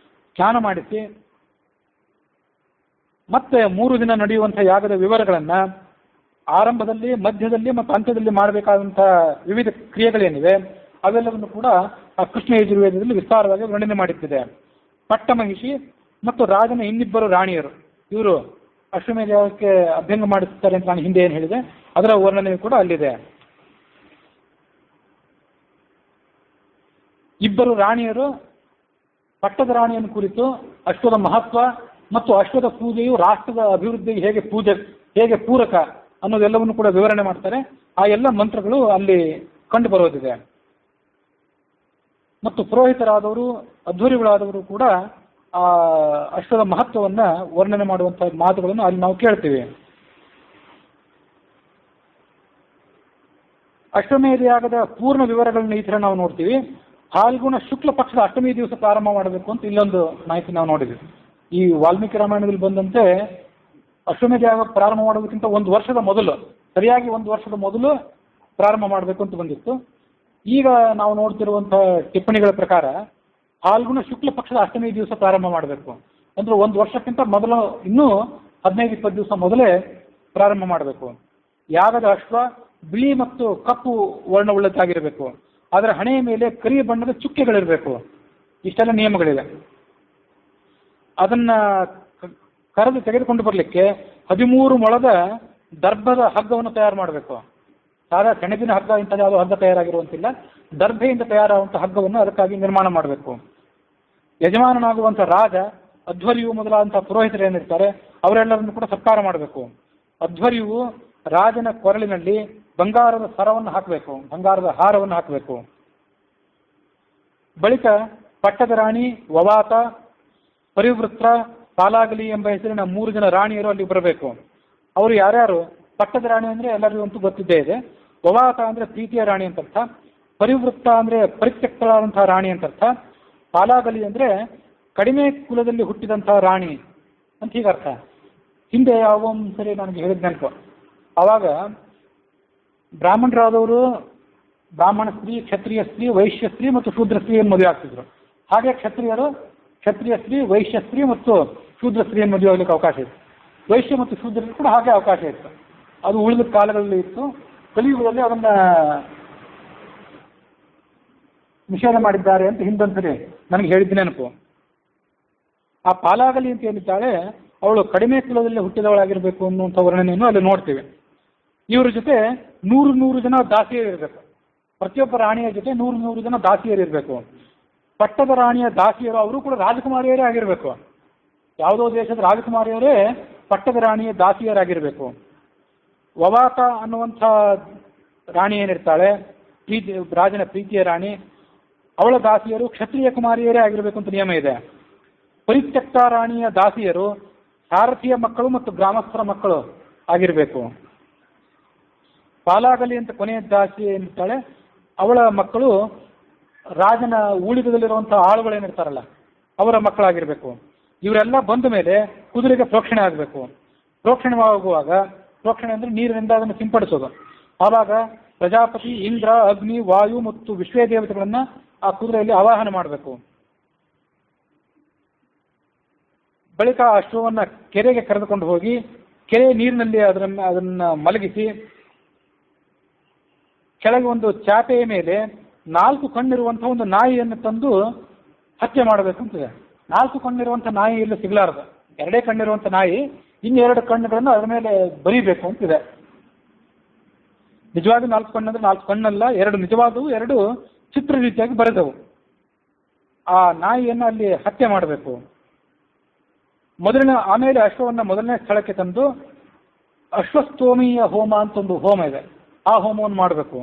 ಸ್ನಾನ ಮಾಡಿಸಿ ಮತ್ತೆ 3 ದಿನ ನಡೆಯುವಂತಹ ಯಾಗದ ವಿವರಗಳನ್ನು ಆರಂಭದಲ್ಲಿ, ಮಧ್ಯದಲ್ಲಿ ಮತ್ತು ಅಂತ್ಯದಲ್ಲಿ ಮಾಡಬೇಕಾದಂತಹ ವಿವಿಧ ಕ್ರಿಯೆಗಳೇನಿವೆ ಅವೆಲ್ಲವನ್ನು ಕೂಡ ಆ ಕೃಷ್ಣ ಯಜುರ್ವೇದದಲ್ಲಿ ವಿಸ್ತಾರವಾಗಿ ವರ್ಣನೆ ಮಾಡುತ್ತಿದೆ. ಪಟ್ಟಮಹಿಷಿ ಮತ್ತು ರಾಜನ ಇನ್ನಿಬ್ಬರು ರಾಣಿಯರು ಇವರು ಅಶ್ವಮೇಧ ಯಾಗಕ್ಕೆ ಅಭ್ಯಂಗ ಮಾಡುತ್ತಾರೆ ಅಂತ ನಾನು ಹಿಂದೆ ಏನು ಹೇಳಿದೆ, ಅದರ ವರ್ಣನೆ ಕೂಡ ಅಲ್ಲಿದೆ. ಇಬ್ಬರು ರಾಣಿಯರು ಪಟ್ಟದ ರಾಣಿಯನ್ನು ಕುರಿತು ಅಶ್ವದ ಮಹತ್ವ ಮತ್ತು ಅಶ್ವದ ಪೂಜೆಯು ರಾಷ್ಟ್ರದ ಅಭಿವೃದ್ಧಿಗೆ ಹೇಗೆ ಪೂರಕ ಅನ್ನೋದೆಲ್ಲವನ್ನು ಕೂಡ ವಿವರಣೆ ಮಾಡ್ತಾರೆ. ಆ ಎಲ್ಲ ಮಂತ್ರಗಳು ಅಲ್ಲಿ ಕಂಡು ಬರೋದಿದೆ. ಮತ್ತು ಪುರೋಹಿತರಾದವರು, ಅಧ್ವರಿಗಳಾದವರು ಕೂಡ ಆ ಅಶ್ವದ ಮಹತ್ವವನ್ನ ವರ್ಣನೆ ಮಾಡುವಂತಹ ಮಾತುಗಳನ್ನು ಅಲ್ಲಿ ನಾವು ಕೇಳ್ತೀವಿ. ಅಶ್ವಮೇಧ ಯಾಗದ ಪೂರ್ಣ ವಿವರಗಳನ್ನ ಈ ಥರ ನಾವು ನೋಡ್ತೀವಿ. ಫಾಲ್ಗುಣ ಶುಕ್ಲ ಪಕ್ಷದ ಅಷ್ಟಮಿ ದಿವಸ ಪ್ರಾರಂಭ ಮಾಡಬೇಕು ಅಂತ ಇಲ್ಲೊಂದು ಮಾಹಿತಿ ನಾವು ನೋಡಿದ್ವಿ. ಈ ವಾಲ್ಮೀಕಿ ರಾಮಾಯಣದಲ್ಲಿ ಬಂದಂತೆ ಅಶ್ವಮೇಧ ಯಾಗ ಪ್ರಾರಂಭ ಮಾಡೋದಕ್ಕಿಂತ 1 ವರ್ಷದ ಮೊದಲು, ಸರಿಯಾಗಿ 1 ವರ್ಷದ ಮೊದಲು ಪ್ರಾರಂಭ ಮಾಡಬೇಕು ಅಂತ ಬಂದಿತ್ತು. ಈಗ ನಾವು ನೋಡ್ತಿರುವಂತಹ ಟಿಪ್ಪಣಿಗಳ ಪ್ರಕಾರ ಫಾಲ್ಗುಣ ಶುಕ್ಲ ಪಕ್ಷದ ಅಷ್ಟಮಿ ದಿವಸ ಪ್ರಾರಂಭ ಮಾಡಬೇಕು. ಅಂದ್ರೆ 1 ವರ್ಷಕ್ಕಿಂತ ಮೊದಲು ಇನ್ನೂ 15-20 ದಿವಸ ಮೊದಲೇ ಪ್ರಾರಂಭ ಮಾಡಬೇಕು. ಯಾಗದ ಅಶ್ವ ಬಿಳಿ ಮತ್ತು ಕಪ್ಪು ವರ್ಣವುಳ್ಳದ್ದಾಗಿರಬೇಕು. ಅದರ ಹಣೆಯ ಮೇಲೆ ಕರಿಯ ಬಣ್ಣದ ಚುಕ್ಕೆಗಳಿರಬೇಕು. ಇಷ್ಟೆಲ್ಲ ನಿಯಮಗಳಿವೆ. ಅದನ್ನ ಕರೆದು ತೆಗೆದುಕೊಂಡು ಬರಲಿಕ್ಕೆ 13 ಮೊಳದ ದರ್ಭದ ಹಗ್ಗವನ್ನು ತಯಾರು ಮಾಡಬೇಕು. ಸಾರಾ ಸೆಣಬಿನ ಹಗ್ಗ ಇಂಥದ್ದು ಯಾವುದೋ ಹಗ್ಗ ತಯಾರಾಗಿರುವಂತಿಲ್ಲ, ದರ್ಭೆಯಿಂದ ತಯಾರಾಗುವಂಥ ಹಗ್ಗವನ್ನು ಅದಕ್ಕಾಗಿ ನಿರ್ಮಾಣ ಮಾಡಬೇಕು. ಯಜಮಾನನಾಗುವಂಥ ರಾಜ, ಅಧ್ವರ್ಯು ಮೊದಲಾದಂಥ ಪುರೋಹಿತರು ಏನಿರ್ತಾರೆ ಅವರೆಲ್ಲರನ್ನು ಕೂಡ ಸತ್ಕಾರ ಮಾಡಬೇಕು. ಅಧ್ವರ್ಯು ರಾಜನ ಕೊರಳಿನಲ್ಲಿ ಬಂಗಾರದ ಸರವನ್ನು ಹಾಕಬೇಕು, ಬಂಗಾರದ ಹಾರವನ್ನು ಹಾಕಬೇಕು. ಬಳಿಕ ಪಟ್ಟದ ರಾಣಿ, ವವಾತ, ಪರಿವೃತ್ರ, ಪಾಲಾಗಲಿ ಎಂಬ ಹೆಸರಿನ 3 ಜನ ರಾಣಿಯರು ಅಲ್ಲಿ ಬರಬೇಕು. ಅವರು ಯಾರ್ಯಾರು? ಪಟ್ಟದ ರಾಣಿ ಅಂದರೆ ಎಲ್ಲರಿಗೂ ಅಂತೂ ಗೊತ್ತಿದ್ದೇ ಇದೆ. ವವಾತ ಅಂದರೆ ಪ್ರೀತಿಯ ರಾಣಿ ಅಂತ ಅರ್ಥ. ಪರಿವೃತ್ತ ಅಂದರೆ ಪರಿತ್ಯಕ್ತಳಾದಂತಹ ರಾಣಿ ಅಂತ ಅರ್ಥ. ಪಾಲಾಗಲಿ ಅಂದರೆ ಕಡಿಮೆ ಕುಲದಲ್ಲಿ ಹುಟ್ಟಿದಂತಹ ರಾಣಿ ಅಂತ ಹೀಗರ್ಥ. ಹಿಂದೆ ಯಾವ ಸರಿ ನನಗೆ ಹೇಳಿದ ನೆನಪು, ಆವಾಗ ಬ್ರಾಹ್ಮಣರಾದವರು ಬ್ರಾಹ್ಮಣ ಸ್ತ್ರೀ, ಕ್ಷತ್ರಿಯ ಸ್ತ್ರೀ, ವೈಶ್ಯ ಸ್ತ್ರೀ ಮತ್ತು ಶೂದ್ರ ಸ್ತ್ರೀಯನ್ನು ಮದುವೆ ಆಗ್ತಿದ್ರು. ಹಾಗೆ ಕ್ಷತ್ರಿಯರು ಕ್ಷತ್ರಿಯ ಸ್ತ್ರೀ, ವೈಶ್ಯ ಸ್ತ್ರೀ ಮತ್ತು ಶೂದ್ರ ಸ್ತ್ರೀಯನ್ನು ಮದುವೆ ಆಗಲಿಕ್ಕೆ ಅವಕಾಶ ಇತ್ತು. ವೈಶ್ಯ ಮತ್ತು ಶೂದ್ರರಿಗೆ ಕೂಡ ಹಾಗೆ ಅವಕಾಶ ಇತ್ತು. ಅದು ಉಳಿದ ಕಾಲಗಳಲ್ಲಿ ಇತ್ತು. ಕಲಿಯುಗದಲ್ಲಿ ಅದನ್ನ ನಿಷೇಧ ಮಾಡಿದ್ದಾರೆ ಅಂತ ಹಿಂದಂತಲೇ ನನಗೆ ಹೇಳಿದ್ದ ನೆನಪು. ಆ ಪಾಲಾಗಲಿ ಅಂತ ಏನಿದ್ದಾಳೆ ಅವಳು ಕಡಿಮೆ ಕುಲದಲ್ಲಿ ಹುಟ್ಟಿದವಳಾಗಿರ್ಬೇಕು ಅನ್ನುವಂಥ ವರ್ಣನೆಯನ್ನು ಅಲ್ಲಿ ನೋಡ್ತೇವೆ. ಇವರ ಜೊತೆ 100 ಜನ ದಾಸಿಯರು ಇರಬೇಕು. ಪ್ರತಿಯೊಬ್ಬ ರಾಣಿಯ ಜೊತೆ 100 ಜನ ದಾಸಿಯರು ಇರಬೇಕು. ಪಟ್ಟದ ರಾಣಿಯ ದಾಸಿಯರು ಅವರು ಕೂಡ ರಾಜಕುಮಾರಿಯರೇ ಆಗಿರಬೇಕು. ಯಾವುದೋ ದೇಶದ ರಾಜಕುಮಾರಿಯರೇ ಪಟ್ಟದ ರಾಣಿಯ ದಾಸಿಯರಾಗಿರಬೇಕು. ವವಾತ ಅನ್ನುವಂಥ ರಾಣಿ ಏನಿರ್ತಾಳೆ, ರಾಜನ ಪ್ರೀತಿಯ ರಾಣಿ, ಅವಳ ದಾಸಿಯರು ಕ್ಷತ್ರಿಯ ಕುಮಾರಿಯರೇ ಆಗಿರಬೇಕು ಅಂತ ನಿಯಮ ಇದೆ. ಪರಿತ್ಯಕ್ತ ರಾಣಿಯ ದಾಸಿಯರು ಸಾರಥಿಯ ಮಕ್ಕಳು ಮತ್ತು ಗ್ರಾಮಸ್ಥರ ಮಕ್ಕಳು ಆಗಿರಬೇಕು. ಪಾಲಾಗಲಿ ಅಂತ ಕೊನೆಯ ದಾಸಿ ಏನಿರ್ತಾಳೆ ಅವಳ ಮಕ್ಕಳು ರಾಜನ ಊಳಿಗದಲ್ಲಿರುವಂತಹ ಆಳುಗಳೇನಿರ್ತಾರಲ್ಲ ಅವರ ಮಕ್ಕಳಾಗಿರ್ಬೇಕು. ಇವರೆಲ್ಲ ಬಂದ ಮೇಲೆ ಕುದುರೆಗೆ ಪ್ರೋಕ್ಷಣೆ ಆಗಬೇಕು. ಪ್ರೋಕ್ಷಣವಾಗುವಾಗ, ಪ್ರೋಕ್ಷಣೆ ಅಂದರೆ ನೀರಿನಿಂದ ಅದನ್ನು ಸಿಂಪಡಿಸೋದು. ಆವಾಗ ಪ್ರಜಾಪತಿ, ಇಂದ್ರ, ಅಗ್ನಿ, ವಾಯು ಮತ್ತು ವಿಶ್ವೇ ದೇವತೆಗಳನ್ನ ಆ ಕುದುರೆಯಲ್ಲಿ ಆವಾಹನ ಮಾಡಬೇಕು. ಬಳಿಕ ಅಶ್ವವನ್ನು ಕೆರೆಗೆ ಕರೆದುಕೊಂಡು ಹೋಗಿ ಕೆರೆ ನೀರಿನಲ್ಲಿ ಅದನ್ನ ಮಲಗಿಸಿ ಕೆಳಗೆ ಒಂದು ಚಾಪೆಯ ಮೇಲೆ 4 ಕಣ್ಣಿರುವಂತಹ ಒಂದು ನಾಯಿಯನ್ನು ತಂದು ಹತ್ಯೆ ಮಾಡಬೇಕು ಅಂತಿದೆ. 4 ಕಣ್ಣಿರುವಂಥ ನಾಯಿ ಇಲ್ಲಿ ಸಿಗಲಾರದು. 2 ಕಣ್ಣಿರುವಂಥ ನಾಯಿ, ಇನ್ನು 2 ಕಣ್ಣುಗಳನ್ನು ಅದರ ಮೇಲೆ ಬರೀಬೇಕು ಅಂತಿದೆ. ನಿಜವಾಗಿ 4 ಕಣ್ಣು ಅಂದ್ರೆ 4 ಕಣ್ಣಲ್ಲ, 2 ನಿಜವಾದವು, 2 ಚಿತ್ರ ರೀತಿಯಾಗಿ ಬರೆದವು. ಆ ನಾಯಿಯನ್ನು ಅಲ್ಲಿ ಹತ್ಯೆ ಮಾಡಬೇಕು. ಆಮೇಲೆ ಅಶ್ವವನ್ನು ಮೊದಲನೇ ಸ್ಥಳಕ್ಕೆ ತಂದು ಅಶ್ವಸ್ತೋಮೀಯ ಹೋಮ ಅಂತ ಒಂದು ಹೋಮ ಇದೆ. ಆ ಹೋಮವನ್ನು ಮಾಡಬೇಕು.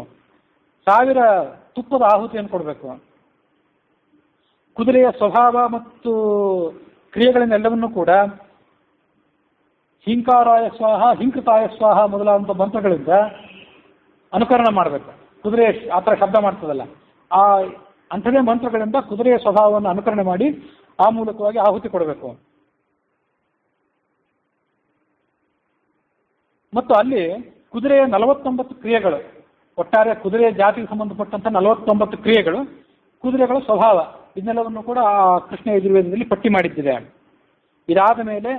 1000 ತುಪ್ಪದ ಆಹುತಿಯನ್ನು ಕೊಡಬೇಕು. ಕುದುರೆಯ ಸ್ವಭಾವ ಮತ್ತು ಕ್ರಿಯೆಗಳನ್ನೆಲ್ಲವನ್ನೂ ಕೂಡ ಹಿಂಕಾರಾಯ ಸ್ವಾಹ, ಹಿಂಕೃತಾಯ ಸ್ವಾಹ ಮೊದಲಾದಂಥ ಮಂತ್ರಗಳಿಂದ ಅನುಕರಣ ಮಾಡಬೇಕು. ಕುದುರೆ ಆ ಥರ ಶಬ್ದ ಮಾಡ್ತದಲ್ಲ, ಅಂಥದೇ ಮಂತ್ರಗಳಿಂದ ಕುದುರೆಯ ಸ್ವಭಾವವನ್ನು ಅನುಕರಣೆ ಮಾಡಿ ಆ ಮೂಲಕವಾಗಿ ಆಹುತಿ ಕೊಡಬೇಕು. ಮತ್ತು ಅಲ್ಲಿ ಕುದುರೆಯ 49 ಕ್ರಿಯೆಗಳು, ಒಟ್ಟಾರೆ ಕುದುರೆಯ ಜಾತಿಗೆ ಸಂಬಂಧಪಟ್ಟಂಥ 49 ಕ್ರಿಯೆಗಳು, ಕುದುರೆಗಳ ಸ್ವಭಾವ, ಇದನ್ನೆಲ್ಲವನ್ನು ಕೂಡ ಆ ಕೃಷ್ಣ ಯಜುರ್ವೇದದಲ್ಲಿ ಪಟ್ಟಿ ಮಾಡಿದ್ದಿದೆ. ಇದಾದ ಮೇಲೆ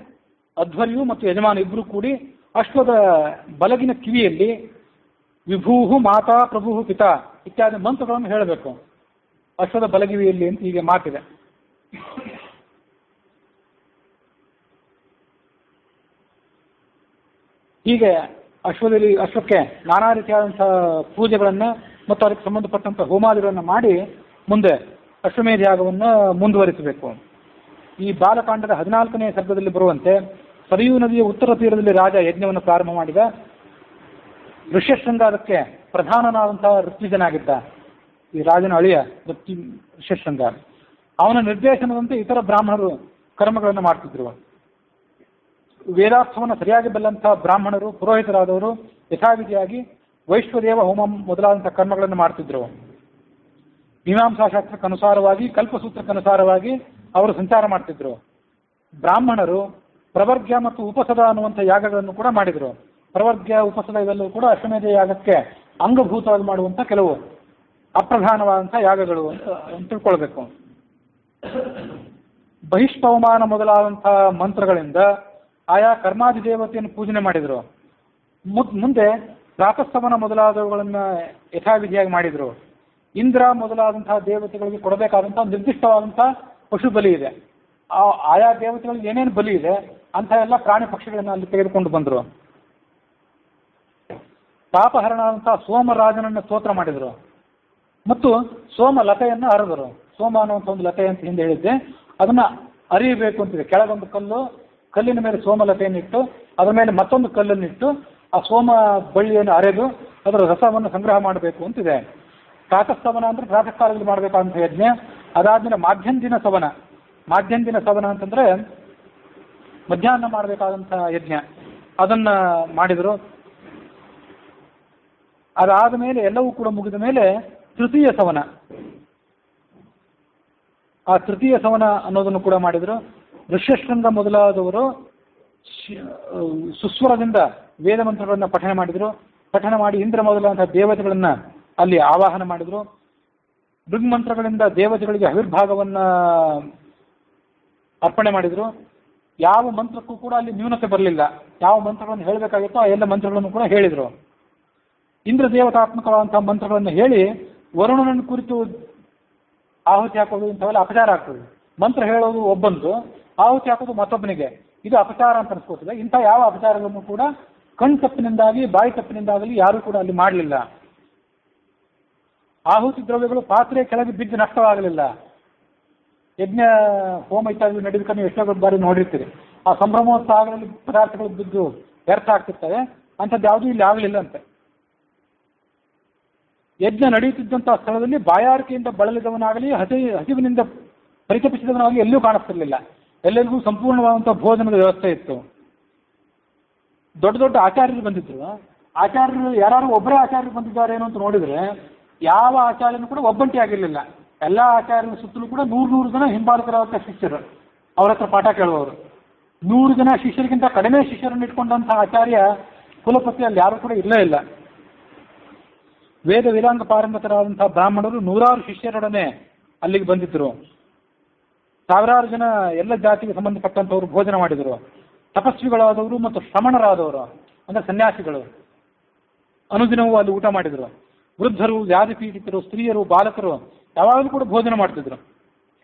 ಅಧ್ವರ್ಯು ಮತ್ತು ಯಜಮಾನ ಇಬ್ಬರು ಕೂಡಿ ಅಶ್ವದ ಬಲಗಿನ ಕಿವಿಯಲ್ಲಿ ವಿಭೂಹು ಮಾತಾ ಪ್ರಭು ಪಿತಾ ಇತ್ಯಾದಿ ಮಂತ್ರಗಳನ್ನು ಹೇಳಬೇಕು. ಅಶ್ವದ ಬಲಗಿವಿಯಲ್ಲಿ ಅಂತ ಹೀಗೆ ಮಾತಿದೆ. ಹೀಗೆ ಅಶ್ವಕ್ಕೆ ನಾನಾ ರೀತಿಯಾದಂಥ ಪೂಜೆಗಳನ್ನು ಮತ್ತು ಅದಕ್ಕೆ ಸಂಬಂಧಪಟ್ಟಂಥ ಹೋಮಾದಿಗಳನ್ನು ಮಾಡಿ ಮುಂದೆ ಅಶ್ವಮೇಧ ಯಾಗವನ್ನು ಮುಂದುವರಿಸಬೇಕು. ಈ ಬಾಲಕಾಂಡದ 14ನೇ ಸರ್ಗದಲ್ಲಿ ಬರುವಂತೆ ಸರಿಯೂ ನದಿಯ ಉತ್ತರ ತೀರದಲ್ಲಿ ರಾಜ ಯಜ್ಞವನ್ನು ಪ್ರಾರಂಭ ಮಾಡಿದ. ಋಷ್ಯಶೃಂಗ ಅದಕ್ಕೆ ಪ್ರಧಾನನಾದಂತಹ ಋತ್ವಿಜನಾಗಿದ್ದ. ಈ ರಾಜನ ಅಳಿಯ ಋಷ್ಯಶೃಂಗ. ಅವನ ನಿರ್ದೇಶನದಂತೆ ಇತರ ಬ್ರಾಹ್ಮಣರು ಕರ್ಮಗಳನ್ನು ಮಾಡ್ತಿದ್ರು. ವೇದಾರ್ಥವನ್ನು ಸರಿಯಾಗಿ ಬಲ್ಲಂತಹ ಬ್ರಾಹ್ಮಣರು, ಪುರೋಹಿತರಾದವರು ಯಥಾವಿಧಿಯಾಗಿ ವೈಶ್ವದೇವ ಹೋಮ ಮೊದಲಾದಂಥ ಕರ್ಮಗಳನ್ನು ಮಾಡ್ತಿದ್ರು. ಮೀಮಾಂಸಾಶಾಸ್ತ್ರಕ್ಕನುಸಾರವಾಗಿ, ಕಲ್ಪಸೂತ್ರಕ್ಕನುಸಾರವಾಗಿ ಅವರು ಸಂಚಾರ ಮಾಡ್ತಿದ್ರು. ಬ್ರಾಹ್ಮಣರು ಪ್ರವರ್ಗ್ಯ ಮತ್ತು ಉಪಸದ ಅನ್ನುವಂಥ ಯಾಗಗಳನ್ನು ಕೂಡ ಮಾಡಿದರು. ಪ್ರವರ್ಗ್ಯ, ಉಪಸದ ಇವೆಲ್ಲವೂ ಕೂಡ ಅಶ್ವಮೇಧ ಯಾಗಕ್ಕೆ ಅಂಗಭೂತವಾಗಿ ಮಾಡುವಂಥ ಕೆಲವು ಅಪ್ರಧಾನವಾದಂಥ ಯಾಗಗಳು ಅಂತ ತಿಳ್ಕೊಳ್ಬೇಕು. ಬಹಿಷ್ಪವಮಾನ ಮೊದಲಾದಂಥ ಮಂತ್ರಗಳಿಂದ ಆಯಾ ಕರ್ಮಾದಿ ದೇವತೆಯನ್ನು ಪೂಜನೆ ಮಾಡಿದರು. ಮುಂದೆ ಪ್ರಾತಸ್ತವನ ಮೊದಲಾದವುಗಳನ್ನು ಯಥಾವಿಧಿಯಾಗಿ ಮಾಡಿದರು. ಇಂದ್ರ ಮೊದಲಾದಂತಹ ದೇವತೆಗಳಿಗೆ ಕೊಡಬೇಕಾದಂತಹ ನಿರ್ದಿಷ್ಟವಾದಂಥ ಪಶು ಬಲಿ ಇದೆ. ಆಯಾ ದೇವತೆಗಳಿಗೆ ಏನೇನು ಬಲಿ ಇದೆ ಅಂಥ ಎಲ್ಲ ಪ್ರಾಣಿ ಪಕ್ಷಿಗಳನ್ನು ಅಲ್ಲಿ ತೆಗೆದುಕೊಂಡು ಬಂದರು. ಪಾಪಹರಣಾದಂತಹ ಸೋಮರಾಜನನ್ನು ಸ್ತೋತ್ರ ಮಾಡಿದರು ಮತ್ತು ಸೋಮ ಲತೆಯನ್ನು ಅರೆದರು. ಸೋಮ ಅನ್ನುವಂಥ ಒಂದು ಲತೆ ಅಂತ ಹಿಂದೆ ಹೇಳಿದ್ದೆ, ಅದನ್ನು ಅರಿಯಬೇಕು ಅಂತಿದೆ. ಕೆಳಗೊಂದು ಕಲ್ಲಿನ ಮೇಲೆ ಸೋಮಲತೆಯನ್ನು ಇಟ್ಟು ಅದರ ಮೇಲೆ ಮತ್ತೊಂದು ಕಲ್ಲನ್ನಿಟ್ಟು ಆ ಸೋಮ ಬಳ್ಳಿಯನ್ನು ಅರೆದು ಅದರ ರಸವನ್ನು ಸಂಗ್ರಹ ಮಾಡಬೇಕು ಅಂತಿದೆ. ಪ್ರಾತಃಸ್ತವನ ಅಂದರೆ ಪ್ರಾತಃ ಕಾಲದಲ್ಲಿ ಮಾಡಬೇಕಾದಂಥ ಯಜ್ಞ. ಅದಾದ್ಮೇಲೆ ಮಾಧ್ಯಂದಿನ ಸವನ. ಮಾಧ್ಯಂದಿನ ಸವನ ಅಂತಂದರೆ ಮಧ್ಯಾಹ್ನ ಮಾಡಬೇಕಾದಂಥ ಯಜ್ಞ, ಅದನ್ನು ಮಾಡಿದರು. ಅದಾದ ಮೇಲೆ ಎಲ್ಲವೂ ಕೂಡ ಮುಗಿದ ಮೇಲೆ ತೃತೀಯ ಸವನ. ಆ ತೃತೀಯ ಸವನ ಅನ್ನೋದನ್ನು ಕೂಡ ಮಾಡಿದರು. ಋಷ್ಯಶೃಂಗ ಮೊದಲಾದವರು ಸುಸ್ವರದಿಂದ ವೇದ ಮಂತ್ರಗಳನ್ನು ಪಠನೆ ಮಾಡಿದರು. ಪಠನ ಮಾಡಿ ಇಂದ್ರ ಮೊದಲಾದಂತಹ ದೇವತೆಗಳನ್ನು ಅಲ್ಲಿ ಆವಾಹನ ಮಾಡಿದರು. ದೃಗ್ಮಂತ್ರಗಳಿಂದ ದೇವತೆಗಳಿಗೆ ಆವಿರ್ಭಾಗವನ್ನು ಅರ್ಪಣೆ ಮಾಡಿದರು. ಯಾವ ಮಂತ್ರಕ್ಕೂ ಕೂಡ ಅಲ್ಲಿ ನ್ಯೂನತೆ ಬರಲಿಲ್ಲ. ಯಾವ ಮಂತ್ರಗಳನ್ನು ಹೇಳಬೇಕಾಗಿತ್ತೋ ಆ ಎಲ್ಲ ಮಂತ್ರಗಳನ್ನು ಕೂಡ ಹೇಳಿದರು. ಇಂದ್ರ ದೇವತಾತ್ಮಕವಾದಂತಹ ಮಂತ್ರಗಳನ್ನು ಹೇಳಿ ವರುಣನನ್ನು ಕುರಿತು ಆಹುತಿ ಹಾಕೋದು ಇಂಥವೆಲ್ಲ ಅಪಚಾರ ಆಗ್ತದೆ. ಮಂತ್ರ ಹೇಳೋದು ಒಬ್ಬಂದು, ಆಹುತಿ ಹಾಕೋದು ಮತ್ತೊಬ್ಬನಿಗೆ, ಇದು ಅಪಚಾರ ಅಂತ ಅನಿಸ್ಕೊಳ್ತದೆ. ಇಂಥ ಯಾವ ಅಪಚಾರಗಳನ್ನು ಕೂಡ ಕಣ್ ತಪ್ಪಿನಿಂದಾಗಿ ಬಾಯಿ ತಪ್ಪಿನಿಂದಾಗಲಿ ಯಾರೂ ಕೂಡ ಅಲ್ಲಿ ಮಾಡಲಿಲ್ಲ. ಆಹುತಿ ದ್ರವ್ಯಗಳು ಪಾತ್ರೆ ಕೆಳಗೆ ಬಿದ್ದು ನಷ್ಟವಾಗಲಿಲ್ಲ. ಯಜ್ಞ ಹೋಮ ಇತ್ಯಾದಿ ನಡೆದಕ್ಕೆ ನೀವು ಎಷ್ಟೋ ಬಾರಿ ನೋಡಿರ್ತೀರಿ. ಆ ಸಂಭ್ರಮೋತ್ಸಾಹಗಳಲ್ಲಿ ಪದಾರ್ಥಗಳು ಬಿದ್ದು ವ್ಯರ್ಥ ಆಗ್ತಿರ್ತವೆ. ಅಂಥದ್ದು ಯಾವುದೂ ಇಲ್ಲಿ ಆಗಲಿಲ್ಲ ಅಂತೆ. ಯಜ್ಞ ನಡೆಯುತ್ತಿದ್ದಂಥ ಸ್ಥಳದಲ್ಲಿ ಬಾಯಾರಿಕೆಯಿಂದ ಬಳಲಿದವನಾಗಲಿ ಹಸಿವಿನಿಂದ ಪರಿತಪಿಸಿದವನಾಗಲಿ ಎಲ್ಲೂ ಕಾಣಿಸ್ತಿರ್ಲಿಲ್ಲ. ಎಲ್ಲರಿಗೂ ಸಂಪೂರ್ಣವಾದಂಥ ಭೋಜನದ ವ್ಯವಸ್ಥೆ ಇತ್ತು. ದೊಡ್ಡ ದೊಡ್ಡ ಆಚಾರ್ಯರು ಬಂದಿದ್ರು. ಆಚಾರ್ಯರು ಯಾರು ಒಬ್ಬರೇ ಆಚಾರ್ಯರು ಬಂದಿದ್ದಾರೇನೋ ಅಂತ ನೋಡಿದರೆ ಯಾವ ಆಚಾರ್ಯನೂ ಕೂಡ ಒಬ್ಬಂಟಿ ಆಗಿರಲಿಲ್ಲ. ಎಲ್ಲ ಆಚಾರ್ಯರ ಸುತ್ತಲೂ ಕೂಡ 100 ಜನ ಹಿಂಬಾಲಕರಾದ ಶಿಷ್ಯರು ಅವರ ಹತ್ರ ಪಾಠ ಕೇಳುವವರು. 100 ಜನ ಶಿಷ್ಯರಿಗಿಂತ ಕಡಿಮೆ ಶಿಷ್ಯರನ್ನು ಇಟ್ಕೊಂಡಂಥ ಆಚಾರ್ಯ ಕುಲಪತಿ ಅಲ್ಲಿ ಯಾರೂ ಕೂಡ ಇರಲೇ ಇಲ್ಲ. ವೇದ ವೇದಾಂಗ ಪಾರಂಗತರಾದಂತಹ ಬ್ರಾಹ್ಮಣರು 100 ಶಿಷ್ಯರೊಡನೆ ಅಲ್ಲಿಗೆ ಬಂದಿದ್ದರು. 1000 ಜನ ಎಲ್ಲ ಜಾತಿಗೆ ಸಂಬಂಧಪಟ್ಟಂಥವರು ಭೋಜನ ಮಾಡಿದರು. ತಪಸ್ವಿಗಳಾದವರು ಮತ್ತು ಶ್ರಮಣರಾದವರು ಅಂದರೆ ಸನ್ಯಾಸಿಗಳು ಅನುದಿನವೂ ಅಲ್ಲಿ ಊಟ ಮಾಡಿದರು. ವೃದ್ಧರು, ವ್ಯಾಧಿ ಪೀಡಿತರು, ಸ್ತ್ರೀಯರು, ಬಾಲಕರು ಯಾವಾಗಲೂ ಕೂಡ ಭೋಜನ ಮಾಡ್ತಿದ್ರು.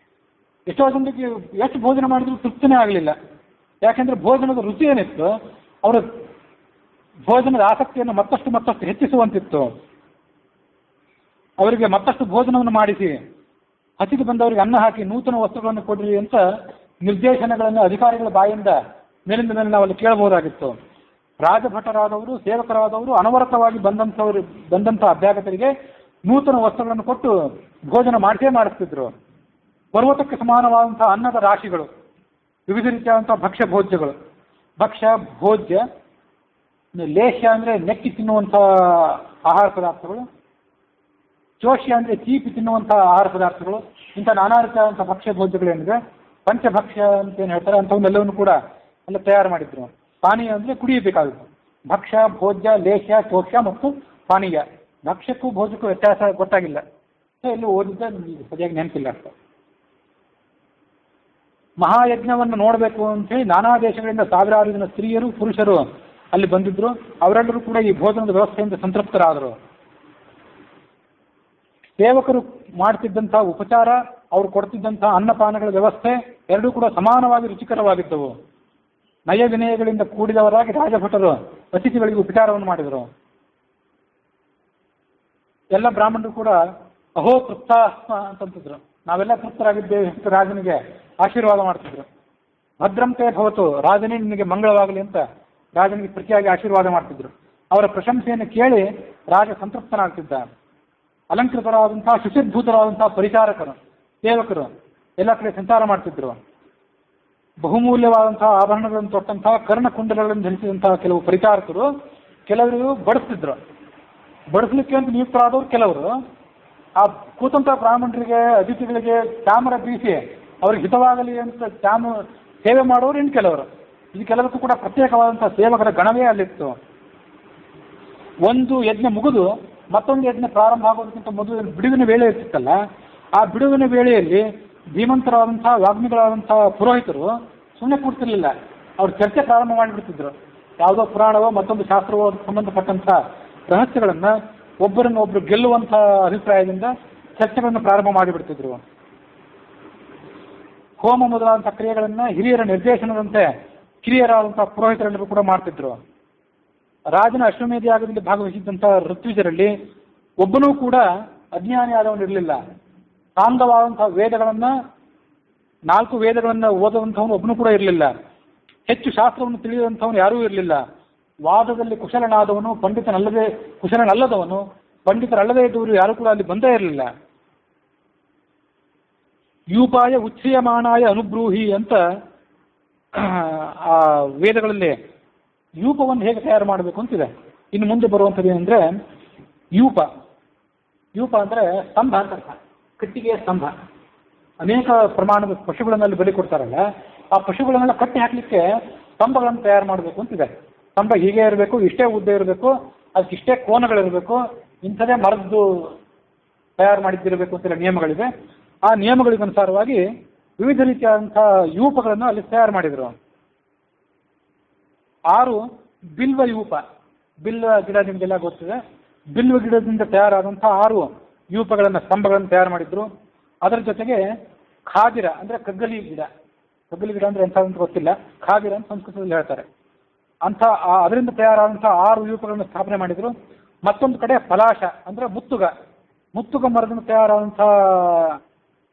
ಎಷ್ಟೋ ಜನರಿಗೆ ಎಷ್ಟು ಭೋಜನ ಮಾಡಿದ್ರು ತೃಪ್ತಿನೇ ಆಗಲಿಲ್ಲ. ಯಾಕೆಂದರೆ ಭೋಜನದ ರುಚಿ ಏನಿತ್ತು, ಅವರ ಭೋಜನದ ಆಸಕ್ತಿಯನ್ನು ಮತ್ತಷ್ಟು ಹೆಚ್ಚಿಸುವಂತಿತ್ತು. ಅವರಿಗೆ ಮತ್ತಷ್ಟು ಭೋಜನವನ್ನು ಮಾಡಿಸಿ ಹಸಿಗೆ ಬಂದವರಿಗೆ ಅನ್ನ ಹಾಕಿ ನೂತನ ವಸ್ತುಗಳನ್ನು ಕೊಡಿರಿ ಅಂತ ನಿರ್ದೇಶನಗಳನ್ನು ಅಧಿಕಾರಿಗಳ ಬಾಯಿಂದ ಮೇಲಿಂದ ಮೇಲೆ ನಾವು ಅಲ್ಲಿ ಕೇಳಬಹುದಾಗಿತ್ತು. ರಾಜಭಟರಾದವರು, ಸೇವಕರಾದವರು ಅನವರತವಾಗಿ ಬಂದಂಥ ಅಭ್ಯಾಗತರಿಗೆ ನೂತನ ವಸ್ತ್ರಗಳನ್ನು ಕೊಟ್ಟು ಭೋಜನ ಮಾಡಿಸ್ತಿದ್ರು. ಪರ್ವತಕ್ಕೆ ಸಮಾನವಾದಂಥ ಅನ್ನದ ರಾಶಿಗಳು, ವಿವಿಧ ರೀತಿಯಾದಂಥ ಭಕ್ಷ್ಯ ಭೋಜ್ಯಗಳು. ಭಕ್ಷ್ಯ ಭೋಜ್ಯ, ಲೇಹ್ಯ ಅಂದರೆ ನೆಕ್ಕಿ ತಿನ್ನುವಂಥ ಆಹಾರ ಪದಾರ್ಥಗಳು, ಚೋಷ್ಯ ಅಂದರೆ ಚೀಪಿ ತಿನ್ನುವಂಥ ಆಹಾರ ಪದಾರ್ಥಗಳು. ಇಂಥ ನಾನಾ ರೀತಿಯಾದಂಥ ಭಕ್ಷ್ಯ ಭೋಜ್ಯಗಳೇನಿದೆ, ಪಂಚಭಕ್ಷ್ಯ ಅಂತ ಏನು ಹೇಳ್ತಾರೆ ಅಂಥವನ್ನೆಲ್ಲವನ್ನು ಕೂಡ ಎಲ್ಲ ತಯಾರು ಮಾಡಿದ್ರು. ಪಾನೀಯ ಅಂದರೆ ಕುಡಿಯಬೇಕಾಗುತ್ತೆ. ಭಕ್ಷ್ಯ, ಭೋಜ್ಯ, ಲೇಹ್ಯ, ಚೋಷ್ಯ ಮತ್ತು ಪಾನೀಯ. ಭಕ್ಷ್ಯಕ್ಕೂ ಭೋಜ್ಯಕ್ಕೂ ವ್ಯತ್ಯಾಸ ಗೊತ್ತಾಗಿಲ್ಲ, ಎಲ್ಲೂ ಓದಿದ್ದ ಸರಿಯಾಗಿ ನೆನಪಿಲ್ಲ ಅಂತ. ಮಹಾಯಜ್ಞವನ್ನು ನೋಡಬೇಕು ಅಂತೇಳಿ ನಾನಾ ದೇಶಗಳಿಂದ ಸಾವಿರಾರು ಜನ ಸ್ತ್ರೀಯರು ಪುರುಷರು ಅಲ್ಲಿ ಬಂದಿದ್ರು. ಅವರೆಲ್ಲರೂ ಕೂಡ ಈ ಭೋಜನದ ವ್ಯವಸ್ಥೆಯಿಂದ ಸಂತೃಪ್ತರಾದರು. ಸೇವಕರು ಮಾಡ್ತಿದ್ದಂಥ ಉಪಚಾರ, ಅವರು ಕೊಡ್ತಿದ್ದಂಥ ಅನ್ನಪಾನಗಳ ವ್ಯವಸ್ಥೆ ಎರಡೂ ಕೂಡ ಸಮಾನವಾಗಿ ರುಚಿಕರವಾಗಿದ್ದವು. ನಯ ವಿನಯಗಳಿಂದ ಕೂಡಿದವರಾಗಿ ರಾಜಭಟರು ಅತಿಥಿಗಳಿಗೆ ಉಪಚಾರವನ್ನು ಮಾಡಿದರು. ಎಲ್ಲ ಬ್ರಾಹ್ಮಣರು ಕೂಡ ಅಹೋ ತೃಪ್ತಾಸ್ಮ ಅಂತಂತಿದ್ರು. ನಾವೆಲ್ಲ ತೃಪ್ತರಾಗಿದ್ದೇವೆ ಅಂತ ರಾಜನಿಗೆ ಆಶೀರ್ವಾದ ಮಾಡ್ತಿದ್ರು. ಭದ್ರಂತೆ ಭವತು, ರಾಜನೇ ನಿನಗೆ ಮಂಗಳವಾಗಲಿ ಅಂತ ರಾಜನಿಗೆ ಪ್ರತಿಯಾಗಿ ಆಶೀರ್ವಾದ ಮಾಡ್ತಿದ್ರು. ಅವರ ಪ್ರಶಂಸೆಯನ್ನು ಕೇಳಿ ರಾಜ ಸಂತೃಪ್ತನಾಗ್ತಿದ್ದ. ಅಲಂಕೃತರಾದಂತಹ ಶುಚಿರ್ಭೂತರಾದಂತಹ ಪರಿಚಾರಕರು, ಸೇವಕರು ಎಲ್ಲ ಕಡೆ ಸಂಚಾರ ಮಾಡ್ತಿದ್ರು. ಬಹುಮೂಲ್ಯವಾದಂತಹ ಆಭರಣಗಳನ್ನು ತೊಟ್ಟಂತಹ ಕರ್ಣಕುಂಡಲಗಳನ್ನು ಧರಿಸಿದಂತಹ ಕೆಲವು ಪರಿಚಾರಕರು ಕೆಲವರು ಬಡಿಸ್ತಿದ್ರು. ಬಡಿಸ್ಲಿಕ್ಕೆ ಅಂತ ನಿಯುಕ್ತರಾದವರು ಕೆಲವರು. ಆ ಕೂತಂಥ ಬ್ರಾಹ್ಮಣರಿಗೆ, ಅತಿಥಿಗಳಿಗೆ ಚಾಮರ ಬೀಸಿ ಅವ್ರಿಗೆ ಹಿತವಾಗಲಿ ಅಂತ ಸೇವೆ ಮಾಡೋರು ಇನ್ನು ಕೆಲವರು. ಇದು ಕೆಲವಕ್ಕೂ ಕೂಡ ಪ್ರತ್ಯೇಕವಾದಂಥ ಸೇವಕರ ಗಣವೇ ಅಲ್ಲಿತ್ತು. ಒಂದು ಯಜ್ಞ ಮುಗಿದು ಮತ್ತೊಂದು ಯಜ್ಞ ಪ್ರಾರಂಭ ಆಗೋದಕ್ಕಿಂತ ಮೊದಲು ಬಿಡುವಿನ ವೇಳೆ ಇರ್ತಿತ್ತಲ್ಲ, ಆ ಬಿಡುವಿನ ವೇಳೆಯಲ್ಲಿ ಧೀಮಂತರಾದಂಥ ವಾಗ್ಮಿಗಳಾದಂಥ ಪುರೋಹಿತರು ಸುಮ್ಮನೆ ಕೂಡ್ತಿರ್ಲಿಲ್ಲ. ಅವ್ರು ಚರ್ಚೆ ಪ್ರಾರಂಭ ಮಾಡಿಬಿಡ್ತಿದ್ರು. ಯಾವುದೋ ಪುರಾಣವೋ ಮತ್ತೊಂದು ಶಾಸ್ತ್ರವೋ ಸಂಬಂಧಪಟ್ಟಂಥ ರಹಸ್ಯಗಳನ್ನು ಒಬ್ಬರನ್ನೊಬ್ಬರು ಗೆಲ್ಲುವಂಥ ಅಭಿಪ್ರಾಯದಿಂದ ಚರ್ಚೆಗಳನ್ನು ಪ್ರಾರಂಭ ಮಾಡಿಬಿಡ್ತಿದ್ರು. ಹೋಮ ಮೊದಲಾದಂಥ ಕ್ರಿಯೆಗಳನ್ನು ಹಿರಿಯರ ನಿರ್ದೇಶನದಂತೆ ಕಿರಿಯರಾದಂಥ ಪುರೋಹಿತರೆಲ್ಲರೂ ಕೂಡ ಮಾಡ್ತಿದ್ರು. ರಾಜನ ಅಶ್ವಮೇಧ ಯಾಗದಲ್ಲಿ ಭಾಗವಹಿಸಿದ್ದಂಥ ಋತ್ವಿಜರಲ್ಲಿ ಒಬ್ಬನೂ ಕೂಡ ಅಜ್ಞಾನಿ ಆದವನಿರಲಿಲ್ಲ. ಸಾಂಗವಾದಂಥ ವೇದಗಳನ್ನು, 4 ವೇದಗಳನ್ನು ಓದುವಂಥವನು ಒಬ್ಬನೂ ಕೂಡ ಇರಲಿಲ್ಲ. ಹೆಚ್ಚು ಶಾಸ್ತ್ರವನ್ನು ತಿಳಿಯುವಂಥವನು ಯಾರೂ ಇರಲಿಲ್ಲ. ವಾದದಲ್ಲಿ ಕುಶಲನಾದವನು, ಕುಶಲನಲ್ಲದವನು, ಪಂಡಿತರಲ್ಲದೇ ಇದ್ದವರು ಯಾರೂ ಕೂಡ ಅಲ್ಲಿ ಬಂದೇ ಇರಲಿಲ್ಲ. ಯೂಪಾಯ ಉಚ್ಛ್ರಿಯಮಾಣಾಯ ಅನುಬ್ರೂಹಿ ಅಂತ ಆ ವೇದಗಳಲ್ಲಿ ಯೂಪವನ್ನು ಹೇಗೆ ತಯಾರು ಮಾಡಬೇಕು ಅಂತಿದೆ. ಇನ್ನು ಮುಂದೆ ಬರುವಂಥದ್ದು ಏನಂದರೆ ಯೂಪ ಅಂದರೆ ಸ್ತಂಭ ಅಂತ ಅರ್ಥ. ಕಟ್ಟಿಗೆಯ ಸ್ತಂಭ. ಅನೇಕ ಪ್ರಮಾಣದ ಪಶುಗಳನ್ನಲ್ಲಿ ಬಲಿ ಕೊಡ್ತಾರಲ್ಲ, ಆ ಪಶುಗಳನ್ನೆಲ್ಲ ಕಟ್ಟಿ ಹಾಕಲಿಕ್ಕೆ ಸ್ತಂಭಗಳನ್ನು ತಯಾರು ಮಾಡಬೇಕು ಅಂತಿದೆ. ಸ್ತಂಭ ಹೀಗೆ ಇರಬೇಕು, ಇಷ್ಟೇ ಉದ್ದ ಇರಬೇಕು, ಅದಕ್ಕೆ ಇಷ್ಟೇ ಕೋನಗಳಿರಬೇಕು, ಇಂಥದೇ ಮರದ್ದು ತಯಾರು ಮಾಡಿದ್ದಿರಬೇಕು ಅಂತೆಲ್ಲ ನಿಯಮಗಳಿವೆ. ಆ ನಿಯಮಗಳಿಗನುಸಾರವಾಗಿ ವಿವಿಧ ರೀತಿಯಾದಂಥ ಯೂಪಗಳನ್ನು ಅಲ್ಲಿ ತಯಾರು ಮಾಡಿದರು. 6 ಬಿಲ್ವ ಯೂಪ. ಬಿಲ್ವ ಗಿಡ ನಿಮಗೆಲ್ಲ ಗೊತ್ತಿದೆ. ಬಿಲ್ವ ಗಿಡದಿಂದ ತಯಾರಾದಂಥ 6 ಯೂಪಗಳನ್ನು, ಸ್ತಂಭಗಳನ್ನು ತಯಾರು ಮಾಡಿದ್ರು. ಅದರ ಜೊತೆಗೆ ಖಾದಿರ ಅಂದರೆ ಕಗ್ಗಲಿ ಗಿಡ. ಕಗ್ಗಲಿ ಗಿಡ ಅಂದರೆ ಎಂಥದಂತ ಗೊತ್ತಿಲ್ಲ, ಖಾದಿರ ಅಂತ ಸಂಸ್ಕೃತದಲ್ಲಿ ಹೇಳ್ತಾರೆ. ಅದರಿಂದ ತಯಾರಾದಂಥ 6 ಯೂಪಗಳನ್ನು ಸ್ಥಾಪನೆ ಮಾಡಿದರು. ಮತ್ತೊಂದು ಕಡೆ ಪಲಾಶ ಅಂದರೆ ಮುತ್ತುಗ ಮರದಿಂದ ತಯಾರಾದಂಥ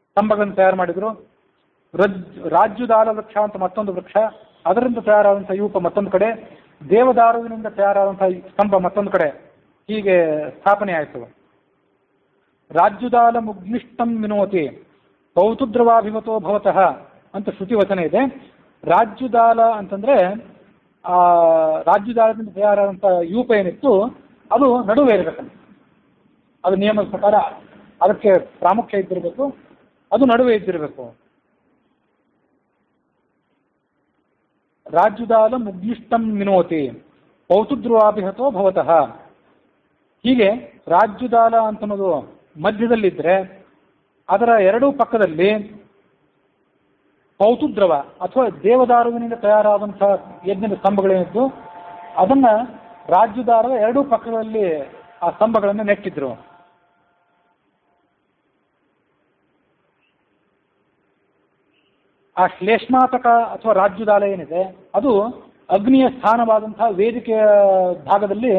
ಸ್ತಂಭಗಳನ್ನು ತಯಾರು ಮಾಡಿದರು. ರಾಜ್ಯದಾಲ ವೃಕ್ಷ ಅಂತ ಮತ್ತೊಂದು ವೃಕ್ಷ, ಅದರಿಂದ ತಯಾರಾದಂಥ ಯೂಪ ಮತ್ತೊಂದು ಕಡೆ, ದೇವದಾರುವಿನಿಂದ ತಯಾರಾದಂಥ ಸ್ತಂಭ ಮತ್ತೊಂದು ಕಡೆ, ಹೀಗೆ ಸ್ಥಾಪನೆ ಆಯಿತು. ರಾಜ್ಯದಾಲ ಮುಗ್ನಿಷ್ಟಂ ವಿನೋತಿ ಪೌತುದ್ರವಾಭಿಮತೋ ಭವತಃ ಅಂತ ಶ್ರುತಿವಚನ ಇದೆ. ರಾಜ್ಯದಾಲ ಅಂತಂದರೆ ರಾಜ್ಯದಾಲದಿಂದ ತಯಾರಾದಂಥ ಯೂಪ ಏನಿತ್ತು ಅದು ನಡುವೆ ಇರಬೇಕಂತ. ಅದು ನಿಯಮದ ಪ್ರಕಾರ ಅದಕ್ಕೆ ಪ್ರಾಮುಖ್ಯ ಇದ್ದಿರಬೇಕು, ಅದು ನಡುವೆ ಇದ್ದಿರಬೇಕು. ರಾಜ್ಯದಾಲ ಮುಗ್ನಿಷ್ಟಂ ವಿನೋತಿ ಪೌತುದ್ರವಾಭಿಹತೋ ಭವತಃ. ಹೀಗೆ ರಾಜ್ಯದಾಲ ಅಂತನ್ನೋದು ಮಧ್ಯದಲ್ಲಿದ್ದರೆ ಅದರ ಎರಡೂ ಪಕ್ಕದಲ್ಲಿ ಪೌತುದ್ರವ ಅಥವಾ ದೇವದಾರುವಿನಿಂದ ತಯಾರಾದಂಥ ಯಜ್ಞದ ಸ್ತಂಭಗಳೇನಿದ್ದು ಅದನ್ನು ರಾಜ್ಯದಾರದ ಎರಡೂ ಪಕ್ಕದಲ್ಲಿ ಆ ಸ್ತಂಭಗಳನ್ನು ನೆಟ್ಟಿದ್ರು. ಆ ಶ್ಲೇಷ್ಮಾತಕ ಅಥವಾ ರಾಜ್ಯದಾಲ ಏನಿದೆ ಅದು ಅಗ್ನಿಯ ಸ್ಥಾನವಾದಂತಹ ವೇದಿಕೆಯ ಭಾಗದಲ್ಲಿ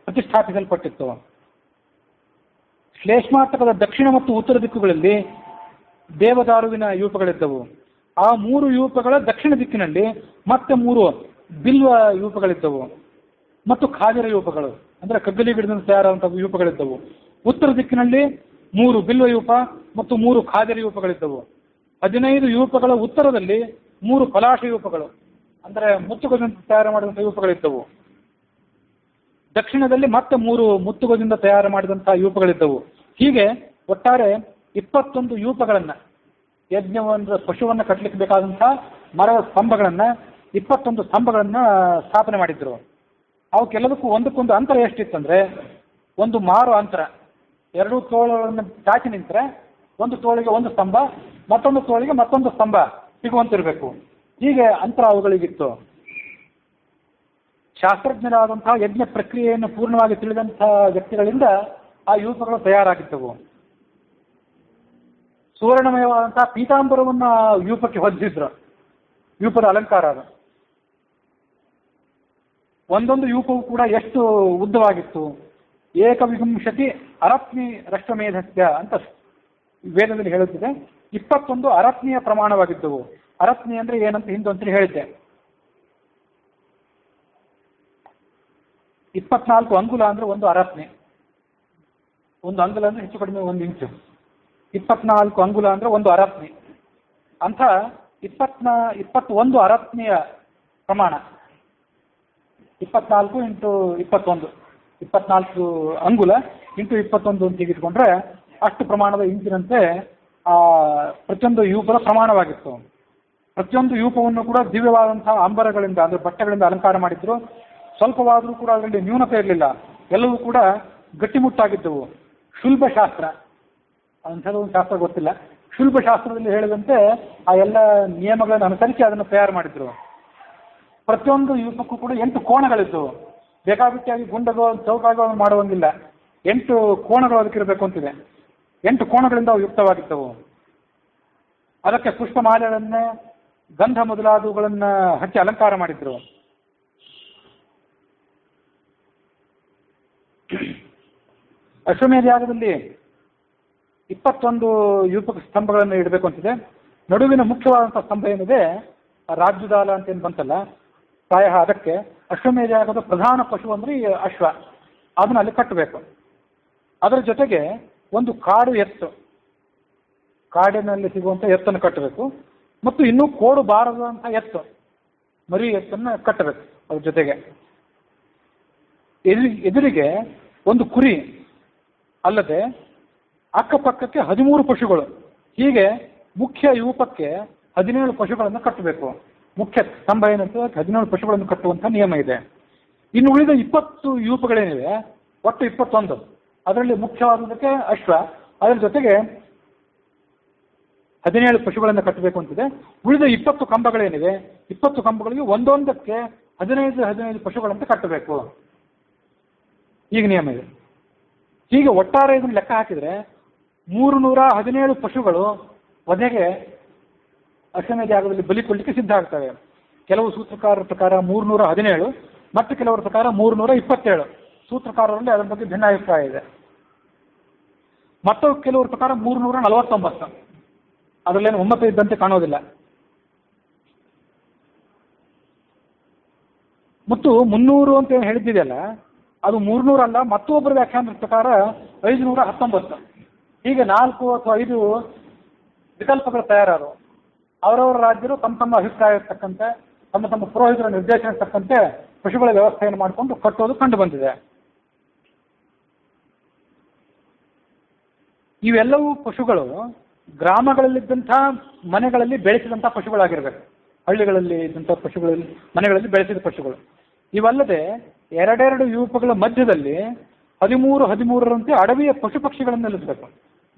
ಪ್ರತಿಷ್ಠಾಪಿಸಲ್ಪಟ್ಟಿತ್ತು. ಶ್ಲೇಷ್ಮಾತಕದ ದಕ್ಷಿಣ ಮತ್ತು ಉತ್ತರ ದಿಕ್ಕುಗಳಲ್ಲಿ ದೇವದಾರುವಿನ ಯೂಪಗಳಿದ್ದವು. ಆ 3 ಯೂಪಗಳ ದಕ್ಷಿಣ ದಿಕ್ಕಿನಲ್ಲಿ ಮತ್ತೆ 3 ಬಿಲ್ವ ಯೂಪಗಳಿದ್ದವು. ಮತ್ತು ಖಾದಿರ ಯೂಪಗಳು, ಅಂದರೆ ಕಗ್ಗಲಿ ಗಿಡದಿಂದ ತಯಾರಾದಂಥ ಯೂಪಗಳಿದ್ದವು. ಉತ್ತರ ದಿಕ್ಕಿನಲ್ಲಿ 3 ಬಿಲ್ವ ಯೂಪ ಮತ್ತು 3 ಖಾದಿರ ಯೂಪಗಳಿದ್ದವು. 15 ಯೂಪಗಳ ಉತ್ತರದಲ್ಲಿ 3 ಪಲಾಶ ಯೂಪಗಳು, ಅಂದರೆ ಮುತ್ತುಗೋದಿಂದ ತಯಾರು ಮಾಡಿದಂಥ ಯೂಪಗಳಿದ್ದವು. ದಕ್ಷಿಣದಲ್ಲಿ ಮತ್ತೆ 3 ಮುತ್ತುಗೋದಿಂದ ತಯಾರು ಮಾಡಿದಂಥ ಯೂಪಗಳಿದ್ದವು. ಹೀಗೆ ಒಟ್ಟಾರೆ 21 ಯೂಪಗಳನ್ನು, ಯಜ್ಞವನ್ನು ಪಶುವನ್ನು ಕಟ್ಟಲಿಕ್ಕೆ ಬೇಕಾದಂಥ ಮರದ ಸ್ತಂಭಗಳನ್ನು 21 ಸ್ತಂಭಗಳನ್ನು ಸ್ಥಾಪನೆ ಮಾಡಿದ್ರು. ಅವಕ್ಕೆಲ್ಲದಕ್ಕೂ ಒಂದಕ್ಕೊಂದು ಅಂತರ ಎಷ್ಟಿತ್ತಂದರೆ, ಒಂದು ಮಾರು ಅಂತರ, 2 ತೋಳುಗಳನ್ನು ಚಾಚಿ ನಿಂತರೆ ಒಂದು ತೋಳಿಗೆ ಒಂದು ಸ್ತಂಭ, ಮತ್ತೊಂದು ತೋಳಿಗೆ ಮತ್ತೊಂದು ಸ್ತಂಭ ಸಿಗುವಂತಿರಬೇಕು. ಹೀಗೆ ಅಂತರ ಅವುಗಳಿಗಿತ್ತು. ಶಾಸ್ತ್ರಜ್ಞರಾದಂತಹ ಯಜ್ಞ ಪ್ರಕ್ರಿಯೆಯನ್ನು ಪೂರ್ಣವಾಗಿ ತಿಳಿದಂತಹ ವ್ಯಕ್ತಿಗಳಿಂದ ಆ ಯೂಪಗಳು ತಯಾರಾಗಿದ್ದವು. ಸುವರ್ಣಮಯವಾದಂತಹ ಪೀತಾಂಬರವನ್ನು ಯೂಪಕ್ಕೆ ಹೊದಿಸಿದ್ರು. ಯೂಪದ ಅಲಂಕಾರ ಅದು. ಒಂದೊಂದು ಯೂಪವು ಕೂಡ ಎಷ್ಟು ಉದ್ದವಾಗಿತ್ತು, ಏಕವಿಂಶತಿ ಅರತ್ನಿ ರಶ್ವಮೇಧಸ್ಯ ಅಂತ ವೇದದಲ್ಲಿ ಹೇಳುತ್ತಿದೆ. 21 ಅರತ್ನಿಯ ಪ್ರಮಾಣವಾಗಿದ್ದವು. ಅರತ್ನಿ ಅಂದರೆ ಏನಂತ ಹಿಂದೊಂದ್ಸರಿ ಹೇಳಿದ್ದೆ. 24 ಅಂಗುಲ ಅಂದರೆ ಒಂದು ಅರತ್ನಿ. ಒಂದು ಅಂಗುಲ ಅಂದರೆ ಹೆಚ್ಚು ಕಡಿಮೆ 1 ಇಂಚು. 24 ಅಂಗುಲ ಅಂದರೆ ಒಂದು ಅರತ್ನಿ. ಅಂಥ 21 ಅರತ್ನಿಯ ಪ್ರಮಾಣ. 24 ಇಂಟು 21, 24 ಅಂಗುಲ ಇಂಟು 21 ಅಂತ ತೆಗೆದುಕೊಂಡ್ರೆ ಅಷ್ಟು ಪ್ರಮಾಣದ ಇಂಚಿನಂತೆ ಪ್ರತಿಯೊಂದು ಯೂಪದ ಪ್ರಮಾಣವಾಗಿತ್ತು. ಪ್ರತಿಯೊಂದು ಯೂಪವನ್ನು ಕೂಡ ದಿವ್ಯವಾದಂತಹ ಅಂಬರಗಳಿಂದ, ಅಂದರೆ ಬಟ್ಟೆಗಳಿಂದ ಅಲಂಕಾರ ಮಾಡಿದ್ರು. ಸ್ವಲ್ಪವಾದರೂ ಕೂಡ ಅದರಲ್ಲಿ ನ್ಯೂನತೆ ಇರಲಿಲ್ಲ. ಎಲ್ಲವೂ ಕೂಡ ಗಟ್ಟಿಮುಟ್ಟಾಗಿದ್ದವು. ಶುಲ್ಬಶಾಸ್ತ್ರ ಅಂಥದ್ದೊಂದು ಶಾಸ್ತ್ರ ಗೊತ್ತಿಲ್ಲ. ಶುಲ್ಬಶಾಸ್ತ್ರದಲ್ಲಿ ಹೇಳಿದಂತೆ ಆ ಎಲ್ಲ ನಿಯಮಗಳನ್ನು ಅನುಸರಿಸಿ ಅದನ್ನು ತಯಾರು ಮಾಡಿದ್ರು. ಪ್ರತಿಯೊಂದು ಯೂಪಕ್ಕೂ ಕೂಡ 8 ಕೋಣಗಳಿದ್ದವು. ಬೇಕಾಬಿಟ್ಟಿಯಾಗಿ ಗುಂಡಗೋ ಚೌಕಾಗೋ ಮಾಡುವಂಗಿಲ್ಲ. 8 ಕೋಣಗಳು ಅದಕ್ಕಿರಬೇಕು ಅಂತಿದೆ. 8 ಕೋಣಗಳಿಂದ ಅವು ಯುಕ್ತವಾಗಿದ್ದವು. ಅದಕ್ಕೆ ಪುಷ್ಪಮಾಲೆಗಳನ್ನೇ, ಗಂಧ ಮೊದಲಾದವುಗಳನ್ನು ಹಚ್ಚಿ ಅಲಂಕಾರ ಮಾಡಿದ್ರು. ಅಶ್ವಮೇಧ ಯಾಗದಲ್ಲಿ 21 ಯೂಪಕ ಸ್ತಂಭಗಳನ್ನು ಇಡಬೇಕು ಅಂತಿದೆ. ನಡುವಿನ ಮುಖ್ಯವಾದಂಥ ಸ್ತಂಭ ಏನಿದೆ, ರಾಜ್ಯದಾಲ ಅಂತೇನು ಬಂತಲ್ಲ, ಪ್ರಾಯ ಅದಕ್ಕೆ ಅಶ್ವಮೇಧ ಯಾಗದ ಪ್ರಧಾನ ಪಶು ಅಂದರೆ ಈ ಅಶ್ವ. ಅದನ್ನು ಅಲ್ಲಿ ಕಟ್ಟಬೇಕು. ಅದರ ಜೊತೆಗೆ ಒಂದು ಕಾಡು ಎತ್ತು, ಕಾಡಿನಲ್ಲಿ ಸಿಗುವಂಥ ಎತ್ತನ್ನು ಕಟ್ಟಬೇಕು. ಮತ್ತು ಇನ್ನೂ ಕೋಡು ಬಾರದಂಥ ಎತ್ತು, ಮರಿ ಎತ್ತನ್ನು ಕಟ್ಟಬೇಕು. ಅದ್ರ ಜೊತೆಗೆ ಎದುರಿಗೆ ಒಂದು ಕುರಿ, ಅಲ್ಲದೆ ಅಕ್ಕಪಕ್ಕಕ್ಕೆ 13 ಪಶುಗಳು. ಹೀಗೆ ಮುಖ್ಯ ಯೂಪಕ್ಕೆ 17 ಪಶುಗಳನ್ನು ಕಟ್ಟಬೇಕು. ಮುಖ್ಯ ಸ್ತಂಭ ಏನಂತ 17 ಪಶುಗಳನ್ನು ಕಟ್ಟುವಂಥ ನಿಯಮ ಇದೆ. ಇನ್ನು ಉಳಿದ 20 ಯೂಪಗಳೇನಿವೆ, ಒಟ್ಟು 21. ಅದರಲ್ಲಿ ಮುಖ್ಯವಾದದಕ್ಕೆ ಅಶ್ವ, ಅದರ ಜೊತೆಗೆ 17 ಪಶುಗಳನ್ನು ಕಟ್ಟಬೇಕು ಅಂತಿದೆ. ಉಳಿದ 20 ಕಂಬಗಳೇನಿವೆ, 20 ಕಂಬಗಳಿಗೆ ಒಂದೊಂದಕ್ಕೆ 15 ಪಶುಗಳಂತೆ ಕಟ್ಟಬೇಕು. ಈಗ ನಿಯಮ ಇದೆ. ಹೀಗೆ ಒಟ್ಟಾರೆ ಇದನ್ನು ಲೆಕ್ಕ ಹಾಕಿದರೆ 317 ಪಶುಗಳು ವಧೆಗೆ ಅಶ್ವಮೇಧ ಯಾಗದಲ್ಲಿ ಬಲಿ ಕೊಡಲಿಕ್ಕೆ ಸಿದ್ಧ ಆಗ್ತವೆ. ಕೆಲವು ಸೂತ್ರಕಾರರ ಪ್ರಕಾರ 317 ಮತ್ತು ಕೆಲವರ ಪ್ರಕಾರ 327. ಸೂತ್ರಕಾರರಲ್ಲಿ ಅದರ ಬಗ್ಗೆ ಭಿನ್ನಾಭಿಪ್ರಾಯ ಇದೆ. ಮತ್ತು ಕೆಲವರ ಪ್ರಕಾರ 349. ಅದರಲ್ಲೇನು ಒಮ್ಮತ ಇದ್ದಂತೆ ಕಾಣೋದಿಲ್ಲ. ಮತ್ತು 300 ಅಂತ ಏನು ಹೇಳಿದ್ದಿದೆಯಲ್ಲ, ಅದು 300 ಅಲ್ಲ, ಮತ್ತೊಬ್ಬರ ವ್ಯಾಖ್ಯಾನದ ಪ್ರಕಾರ 519. ಹೀಗೆ 4 ಅಥವಾ 5 ವಿಕಲ್ಪಗಳು ತಯಾರಾದವು. ಅವರವರ ರಾಜ್ಯರು ತಮ್ಮ ತಮ್ಮ ಅಭಿಪ್ರಾಯ ತಕ್ಕಂತೆ, ತಮ್ಮ ತಮ್ಮ ಪುರೋಹಿತರ ನಿರ್ದೇಶನ ತಕ್ಕಂತೆ ಪಶುಗಳ ವ್ಯವಸ್ಥೆಯನ್ನು ಮಾಡಿಕೊಂಡು ಕಟ್ಟೋದು ಕಂಡು ಬಂದಿದೆ. ಇವೆಲ್ಲವೂ ಪಶುಗಳು ಗ್ರಾಮಗಳಲ್ಲಿದ್ದಂಥ ಮನೆಗಳಲ್ಲಿ ಬೆಳೆಸಿದಂಥ ಪಶುಗಳಾಗಿರಬೇಕು. ಹಳ್ಳಿಗಳಲ್ಲಿ ಇದ್ದಂಥ ಪಶುಗಳಲ್ಲಿ, ಮನೆಗಳಲ್ಲಿ ಬೆಳೆಸಿದ ಪಶುಗಳು. ಇವಲ್ಲದೆ 2 ಯೂಪಗಳ ಮಧ್ಯದಲ್ಲಿ 13 ಅಡವಿಯ ಪಶು ಪಕ್ಷಿಗಳನ್ನು ನಿಲ್ಲಿಸಬೇಕು.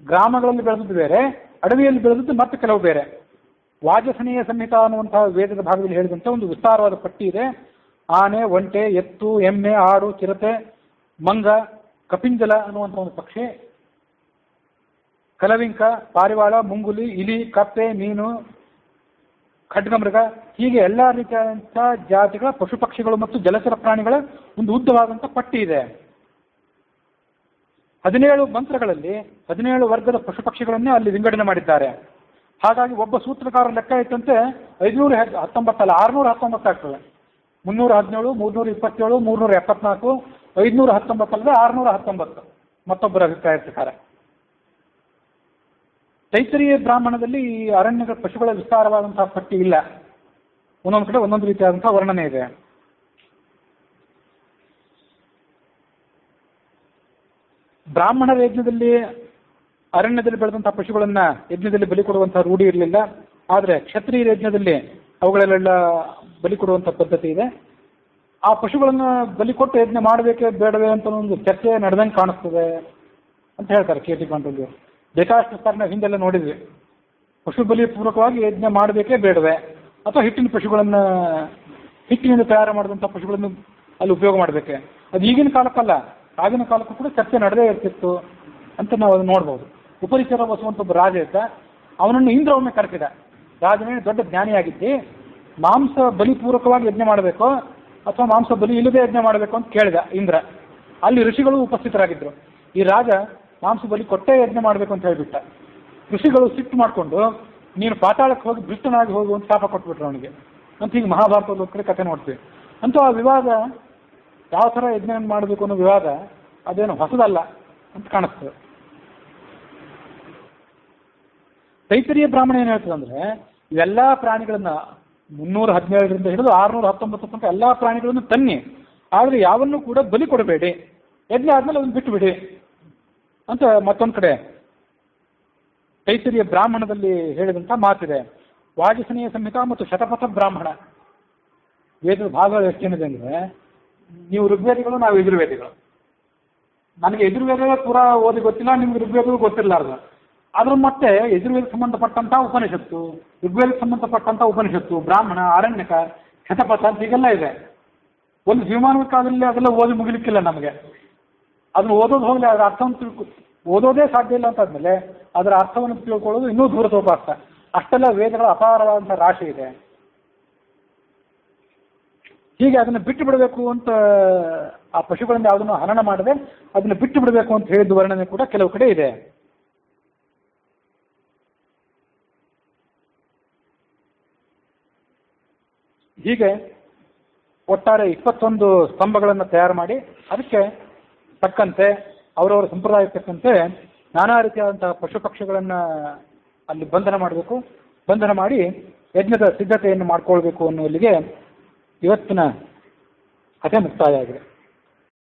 ಗ್ರಾಮಗಳಲ್ಲಿ ಬೆಳೆದದ್ದು ಬೇರೆ, ಅಡವಿಯಲ್ಲಿ ಬೆಳೆದದ್ದು ಮತ್ತೆ ಕೆಲವು ಬೇರೆ. ವಾಜಸನೀಯ ಸಂಹಿತ ಅನ್ನುವಂತಹ ವೇದದ ಭಾಗದಲ್ಲಿ ಹೇಳಿದಂಥ ಒಂದು ವಿಸ್ತಾರವಾದ ಪಟ್ಟಿ ಇದೆ. ಆನೆ, ಒಂಟೆ, ಎತ್ತು, ಎಮ್ಮೆ, ಆಡು, ಚಿರತೆ, ಮಂಗ, ಕಪಿಂಜಲ ಅನ್ನುವಂಥ ಒಂದು ಪಕ್ಷಿ, ಕಲವಿಂಕ, ಪಾರಿವಾಳ, ಮುಂಗುಲಿ, ಇಲಿ, ಕಪ್ಪೆ, ಮೀನು, ಖಡ್ಗಮೃಗ, ಹೀಗೆ ಎಲ್ಲ ರೀತಿಯಾದಂಥ ಜಾತಿಗಳ ಪಶು ಪಕ್ಷಿಗಳು ಮತ್ತು ಜಲಚರ ಪ್ರಾಣಿಗಳ ಒಂದು ಉದ್ದವಾದಂಥ ಪಟ್ಟಿ ಇದೆ. 17 ಮಂತ್ರಗಳಲ್ಲಿ 17 ವರ್ಗದ ಪಶು ಪಕ್ಷಿಗಳನ್ನೇ ಅಲ್ಲಿ ವಿಂಗಡಣೆ ಮಾಡಿದ್ದಾರೆ. ಹಾಗಾಗಿ ಒಬ್ಬ ಸೂತ್ರಕಾರ ಲೆಕ್ಕ ಇಟ್ಟಂತೆ 519 ಅಲ್ಲ 619 ಆಗ್ತದೆ. 317, 327, 374, 519 ಅಲ್ಲದೆ 619 ಮತ್ತೊಬ್ಬರ ಅಭಿಪ್ರಾಯ ಪ್ರಕಾರ. ತೈತರೀಯ ಬ್ರಾಹ್ಮಣದಲ್ಲಿ ಈ ಅರಣ್ಯಗಳ ಪಶುಗಳ ವಿಸ್ತಾರವಾದಂತಹ ಪಟ್ಟಿ ಇಲ್ಲ. ಒಂದೊಂದು ಕಡೆ ಒಂದೊಂದು ರೀತಿಯಾದಂತಹ ವರ್ಣನೆ ಇದೆ. ಬ್ರಾಹ್ಮಣರ ಯಜ್ಞದಲ್ಲಿ ಅರಣ್ಯದಲ್ಲಿ ಬೆಳೆದಂತಹ ಪಶುಗಳನ್ನ ಯಜ್ಞದಲ್ಲಿ ಬಲಿ ಕೊಡುವಂತಹ ರೂಢಿ ಇರಲಿಲ್ಲ. ಆದರೆ ಕ್ಷತ್ರಿಯರ ಯಜ್ಞದಲ್ಲಿ ಅವುಗಳಲ್ಲೆಲ್ಲ ಬಲಿ ಕೊಡುವಂಥ ಪದ್ಧತಿ ಇದೆ. ಆ ಪಶುಗಳನ್ನು ಬಲಿ ಕೊಟ್ಟು ಯಜ್ಞ ಮಾಡಬೇಕೇ ಬೇಡವೇ ಅಂತ ಒಂದು ಚರ್ಚೆ ನಡೆದಂಗೆ ಕಾಣಿಸ್ತದೆ ಅಂತ ಹೇಳ್ತಾರೆ KT ಪಾಂಡವ್ರು. ಬೇಕಾದಷ್ಟು ಸರ್ ನಾವು ಹಿಂದೆಲ್ಲ ನೋಡಿದ್ವಿ. ಪಶು ಬಲಿ ಪೂರ್ವಕವಾಗಿ ಯಜ್ಞ ಮಾಡಬೇಕೇ ಬೇಡವೆ, ಅಥವಾ ಹಿಟ್ಟಿನ ಪಶುಗಳನ್ನು, ಹಿಟ್ಟಿನಿಂದ ತಯಾರು ಮಾಡಿದಂಥ ಪಶುಗಳನ್ನು ಅಲ್ಲಿ ಉಪಯೋಗ ಮಾಡಬೇಕೆ. ಅದು ಈಗಿನ ಕಾಲಕ್ಕಲ್ಲ, ಆಗಿನ ಕಾಲಕ್ಕೂ ಕೂಡ ಚರ್ಚೆ ನಡೆದೇ ಇರ್ತಿತ್ತು ಅಂತ ನಾವು ಅದನ್ನು ನೋಡ್ಬೋದು. ಉಪರಿಚರ ವಸುವಂತ ಒಬ್ಬ ರಾಜ ಇದ್ದ. ಅವನನ್ನು ಇಂದ್ರ ಒಮ್ಮೆ ಕರೆಸಿದ. ರಾಜನೇ ದೊಡ್ಡ ಜ್ಞಾನಿಯಾಗಿದ್ದಿ, ಮಾಂಸ ಬಲಿಪೂರ್ವಕವಾಗಿ ಯಜ್ಞ ಮಾಡಬೇಕು ಅಥವಾ ಮಾಂಸ ಬಲಿ ಇಲ್ಲದೆ ಯಜ್ಞ ಮಾಡಬೇಕು ಅಂತ ಕೇಳಿದ ಇಂದ್ರ. ಅಲ್ಲಿ ಋಷಿಗಳು ಉಪಸ್ಥಿತರಾಗಿದ್ದರು. ಈ ರಾಜ ಮಾಂಸ ಬಲಿ ಕೊಟ್ಟೇ ಯಜ್ಞ ಮಾಡಬೇಕು ಅಂತ ಹೇಳಿಬಿಟ್ಟ. ಋಷಿಗಳು ಸಿಟ್ಟು ಮಾಡಿಕೊಂಡು ನೀನು ಪಾತಾಳಕ್ಕೆ ಹೋಗಿ ಭ್ರಷ್ಟನಾಗಿ ಹೋಗು ಅಂತ ಶಾಪ ಕೊಟ್ಬಿಟ್ರು ಅವನಿಗೆ ಅಂತ. ಹೀಗೆ ಮಹಾಭಾರತದ ಕಡೆ ಕಥೆ ನೋಡ್ತೀವಿ. ಅಂತೂ ಆ ವಿವಾದ, ಯಾವ ಥರ ಯಜ್ಞ ಮಾಡಬೇಕು ಅನ್ನೋ ವಿವಾದ ಅದೇನು ಹೊಸದಲ್ಲ ಅಂತ ಕಾಣಿಸ್ತದೆ. ತೈತರೀಯ ಬ್ರಾಹ್ಮಣ ಏನು ಹೇಳ್ತದೆ ಅಂದರೆ, ಇವೆಲ್ಲ ಪ್ರಾಣಿಗಳನ್ನ 317ರಿಂದ ಹಿಡಿದು 619 ತನಕ ಎಲ್ಲ ಪ್ರಾಣಿಗಳನ್ನು ತನ್ನಿ, ಆದರೆ ಯಾವನ್ನೂ ಕೂಡ ಬಲಿ ಕೊಡಬೇಡಿ, ಯಜ್ಞ ಆದ್ಮೇಲೆ ಅದನ್ನು ಬಿಟ್ಟುಬಿಡಿ ಅಂತ ಮತ್ತೊಂದು ಕಡೆ ತೈತರೀಯ ಬ್ರಾಹ್ಮಣದಲ್ಲಿ ಹೇಳಿದಂಥ ಮಾತಿದೆ. ವಾಜಸನೇಯ ಸಂಹಿತ ಮತ್ತು ಶತಪಥ ಬ್ರಾಹ್ಮಣ ವೇದದ ಭಾಗಗಳು ಎಷ್ಟೇನಿದೆ ಅಂದರೆ, ನೀವು ಋಗ್ವೇದಿಗಳು, ನಾವು ಯಜುರ್ವೇದಿಗಳು. ನನಗೆ ಯಜುರ್ವೇದ ಪೂರಾ ಓದಿ ಗೊತ್ತಿಲ್ಲ, ನಿಮ್ಗೆ ಋಗ್ವೇದಗಳು ಗೊತ್ತಿರಲಾರ್ದು. ಆದ್ರೂ ಮತ್ತೆ ಯಜುರ್ವೇದಕ್ಕೆ ಸಂಬಂಧಪಟ್ಟಂಥ ಉಪನಿಷತ್ತು, ಋಗ್ವೇದಕ್ಕೆ ಸಂಬಂಧಪಟ್ಟಂಥ ಉಪನಿಷತ್ತು, ಬ್ರಾಹ್ಮಣ, ಆರಣ್ಯಕ, ಶತಪಥ ಅಂತ ಹೀಗೆಲ್ಲ ಇದೆ. ಒಂದು ಜೀವಮಾನದ ಕಾಲದಲ್ಲಿ ಅದೆಲ್ಲ ಓದಿ ಮುಗಿಲಿಕ್ಕಿಲ್ಲ ನಮಗೆ. ಅದನ್ನು ಓದೋದು ಹೋಗಲಿ, ಅದರ ಅರ್ಥವನ್ನು ಓದೋದೇ ಸಾಧ್ಯ ಇಲ್ಲ ಅಂತಾದ್ಮೇಲೆ ಅದರ ಅರ್ಥವನ್ನು ತಿಳ್ಕೊಳ್ಳೋದು ಇನ್ನೂ ದೂರ ತೋಪಾಗ್ತ. ಅಷ್ಟೆಲ್ಲ ವೇದಗಳ ಅಪಾರವಾದಂಥ ರಾಶಿ ಇದೆ. ಹೀಗೆ ಅದನ್ನು ಬಿಟ್ಟು ಬಿಡಬೇಕು ಅಂತ, ಆ ಪಶುಗಳಿಂದ ಯಾವುದನ್ನು ಹನನ ಮಾಡದೆ ಅದನ್ನು ಬಿಟ್ಟು ಬಿಡಬೇಕು ಅಂತ ಹೇಳಿದ ವರ್ಣನೆ ಕೂಡ ಕೆಲವು ಕಡೆ ಇದೆ. ಹೀಗೆ ಒಟ್ಟಾರೆ 21 ಸ್ತಂಭಗಳನ್ನು ತಯಾರು ಮಾಡಿ ಅದಕ್ಕೆ ತಕ್ಕಂತೆ ಅವರವರ ಸಂಪ್ರದಾಯಕ್ಕೆ ತಕ್ಕಂತೆ ನಾನಾ ರೀತಿಯಾದಂತಹ ಪಶು ಪಕ್ಷಿಗಳನ್ನು ಅಲ್ಲಿ ಬಂಧನ ಮಾಡಬೇಕು. ಬಂಧನ ಮಾಡಿ ಯಜ್ಞದ ಸಿದ್ಧತೆಯನ್ನು ಮಾಡಿಕೊಳ್ಬೇಕು ಅನ್ನುವಲ್ಲಿಗೆ ಇವತ್ತಿನ ಕಥೆ ಮುಕ್ತಾಯ ಆಗಿದೆ.